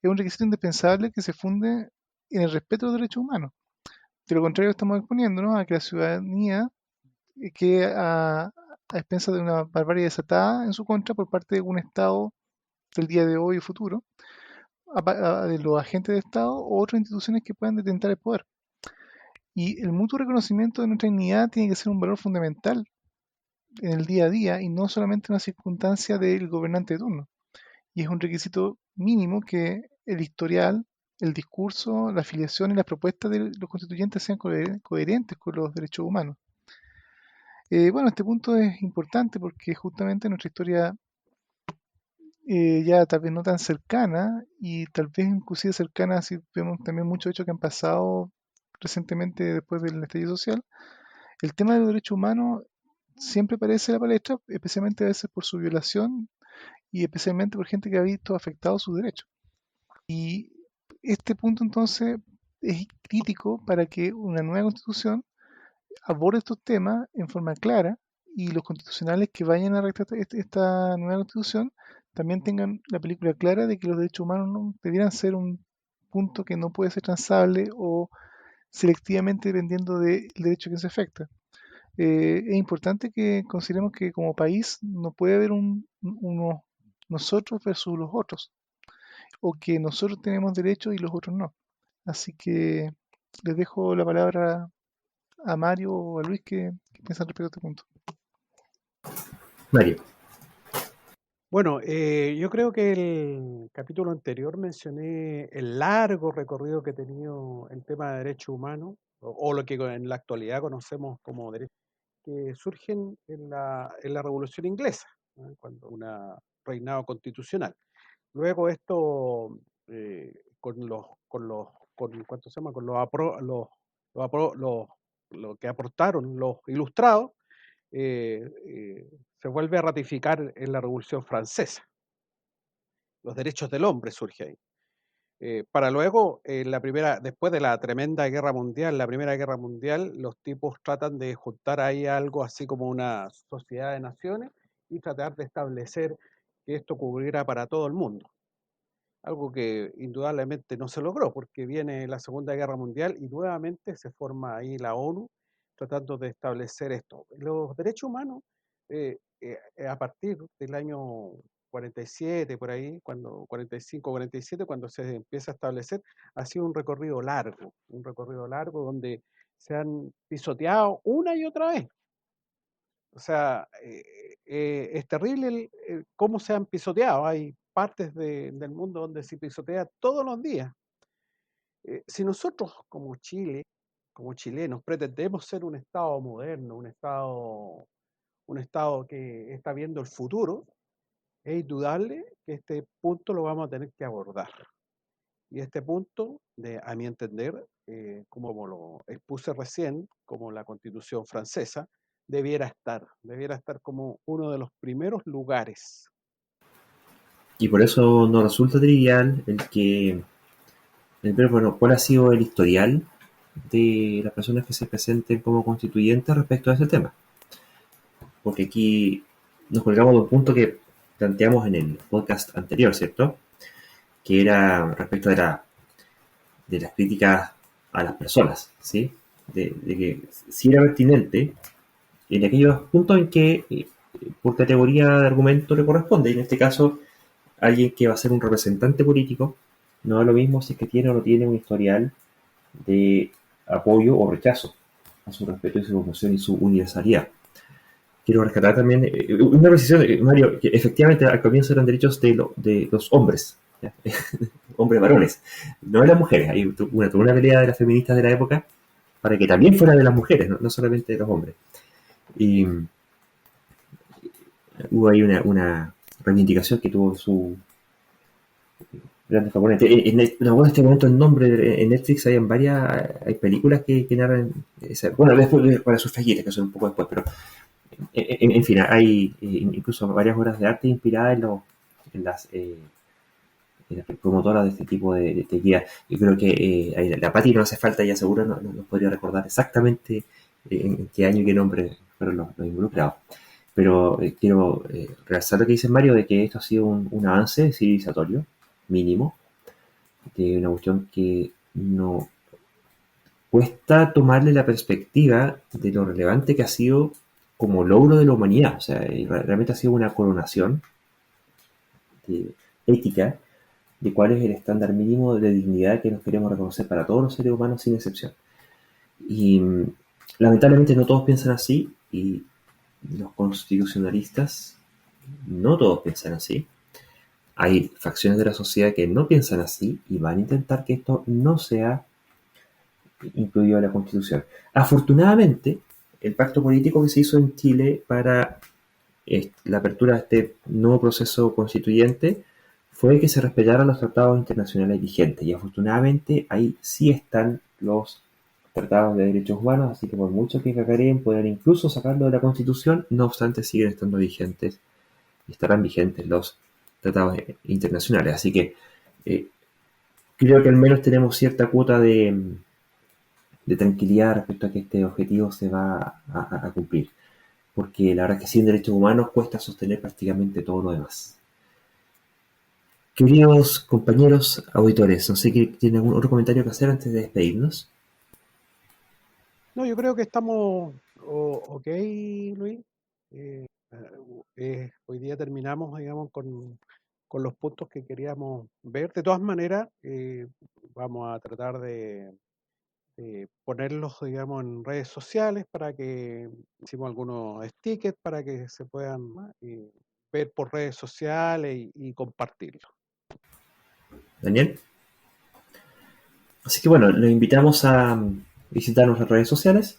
es un requisito indispensable que se funde en el respeto a los derechos humanos. De lo contrario, estamos exponiéndonos a que la ciudadanía quede a expensas de una barbarie desatada en su contra por parte de un Estado del día de hoy y futuro, de los agentes de Estado o otras instituciones que puedan detentar el poder. Y el mutuo reconocimiento de nuestra dignidad tiene que ser un valor fundamental en el día a día y no solamente una circunstancia del gobernante de turno. Y es un requisito mínimo que el historial, el discurso, la afiliación y las propuestas de los constituyentes sean coherentes con los derechos humanos. Bueno, este punto es importante porque justamente nuestra historia ya tal vez no tan cercana y tal vez inclusive cercana, si vemos también muchos hechos que han pasado recientemente después del estallido social, el tema de los derechos humanos siempre aparece en la palestra, especialmente a veces por su violación y especialmente por gente que ha visto afectados sus derechos. Y este punto entonces es crítico para que una nueva constitución aborde estos temas en forma clara y los constitucionales que vayan a redactar esta nueva constitución también tengan la película clara de que los derechos humanos no debieran ser un punto que no puede ser transable o selectivamente dependiendo del derecho que se afecta. Es importante que consideremos que como país no puede haber unos nosotros versus los otros, o que nosotros tenemos derechos y los otros no. Así que les dejo la palabra a Mario o a Luis que piensan respecto a este punto. Mario. Bueno, yo creo que el capítulo anterior mencioné el largo recorrido que ha tenido el tema de derechos humanos, o lo que en la actualidad conocemos como derechos, que surgen en la Revolución Inglesa, ¿no? Cuando un reinado constitucional. Luego esto, ¿cuánto se llama? Con lo que aportaron los ilustrados, se vuelve a ratificar en la Revolución Francesa. Los derechos del hombre surge ahí. Para luego, después de la tremenda guerra mundial, la Primera Guerra Mundial, los tipos tratan de juntar ahí algo así como una sociedad de naciones y tratar de establecer que esto cubriera para todo el mundo. Algo que indudablemente no se logró, porque viene la Segunda Guerra Mundial y nuevamente se forma ahí la ONU tratando de establecer esto. Los derechos humanos, a partir del año 47, por ahí, 45, 47, cuando se empieza a establecer, ha sido un recorrido largo donde se han pisoteado una y otra vez. O sea, es terrible cómo se han pisoteado. Hay partes del mundo donde se pisotea todos los días. Si nosotros como Chile, como chilenos, pretendemos ser un Estado moderno, un Estado que está viendo el futuro, es indudable que este punto lo vamos a tener que abordar. Y este punto, a mi entender, como lo expuse recién, como la Constitución francesa, debiera estar como uno de los primeros lugares. Y por eso nos resulta trivial ver, bueno, cuál ha sido el historial de las personas que se presenten como constituyentes respecto a ese tema. Porque aquí nos colgamos de un punto que planteamos en el podcast anterior, ¿cierto? Que era respecto de las críticas a las personas, ¿sí? De que si era pertinente en aquellos puntos en que por categoría de argumento le corresponde. Y en este caso, alguien que va a ser un representante político no es lo mismo si es que tiene o no tiene un historial de apoyo o rechazo a su respeto y su vocación y su universalidad. Quiero rescatar también una precisión, Mario, que efectivamente al comienzo eran derechos de los hombres, hombres varones, no de las mujeres. Hay una pelea de las feministas de la época para que también fuera de las mujeres, no solamente de los hombres. Y hubo ahí una reivindicación que tuvo su grandes componentes. En este momento el nombre en Netflix hay películas que narran bueno, después para sus fallitas que son un poco después, pero en fin, hay incluso varias obras de arte inspiradas en las promotoras de este tipo de guías. Yo creo que la Pati no hace falta, ya seguro nos podría recordar exactamente en qué año y qué nombre fueron los involucrados. Pero quiero realzar lo que dice Mario de que esto ha sido un avance civilizatorio mínimo, de una cuestión que no cuesta tomarle la perspectiva de lo relevante que ha sido como logro de la humanidad. O sea, realmente ha sido una coronación ética de cuál es el estándar mínimo de dignidad que nos queremos reconocer para todos los seres humanos sin excepción. Y lamentablemente no todos piensan así, y los constitucionalistas no todos piensan así. Hay facciones de la sociedad que no piensan así y van a intentar que esto no sea incluido en la Constitución. Afortunadamente, el pacto político que se hizo en Chile para la apertura de este nuevo proceso constituyente fue que se respetaran los tratados internacionales vigentes, y afortunadamente ahí sí están los tratados de derechos humanos, así que por mucho que cacareen pueden incluso sacarlo de la Constitución, no obstante siguen estando vigentes y estarán vigentes los tratados internacionales. Así que creo que al menos tenemos cierta cuota de tranquilidad respecto a que este objetivo se va a cumplir. porque la verdad es que sin derechos humanos cuesta sostener prácticamente todo lo demás. Queridos compañeros auditores, no sé si tienen algún otro comentario que hacer antes de despedirnos. No, yo creo que estamos ok, Luis. Hoy día terminamos, digamos, con los puntos que queríamos ver. De todas maneras, vamos a tratar de ponerlos, digamos, en redes sociales para que hicimos algunos stickers para que se puedan ver por redes sociales y compartirlo. Daniel. Así que bueno, los invitamos a visitar nuestras redes sociales.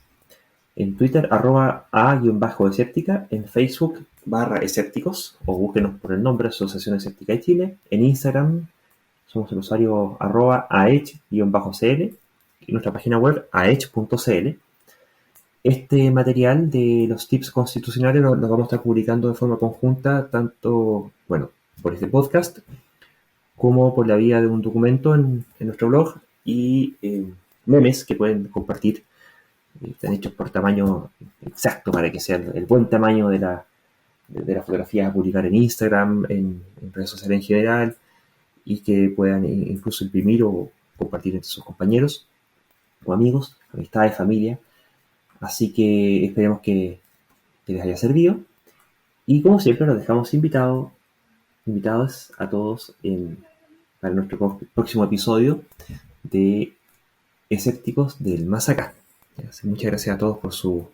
En Twitter, @a_escéptica, en Facebook, /escépticos, o búsquenos por el nombre Asociación Escéptica de Chile. En Instagram, somos el usuario @aech_cl, y nuestra página web aech.cl. Este material de los tips constitucionales los vamos a estar publicando de forma conjunta, tanto, bueno, por este podcast, como por la vía de un documento en nuestro blog y memes que pueden compartir. Están hechos por tamaño exacto para que sea el buen tamaño de la fotografía a publicar en Instagram, en redes sociales en general, y que puedan incluso imprimir o compartir entre sus compañeros o amigos, amistades, familia. Así que esperemos que les haya servido. Y como siempre, los dejamos invitados a todos para nuestro próximo episodio de Escépticos del Más Acá. Muchas gracias a todos por su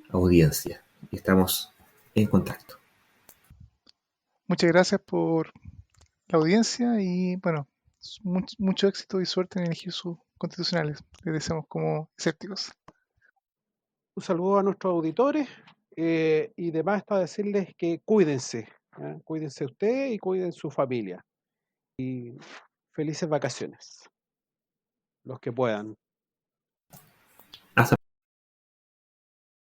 audiencia y estamos en contacto. Muchas gracias por la audiencia y bueno, mucho éxito y suerte en elegir sus constitucionales. Les deseamos como escépticos. Un saludo a nuestros auditores y demás está decirles que cuídense, cuídense ustedes y cuiden su familia. Y felices vacaciones, los que puedan.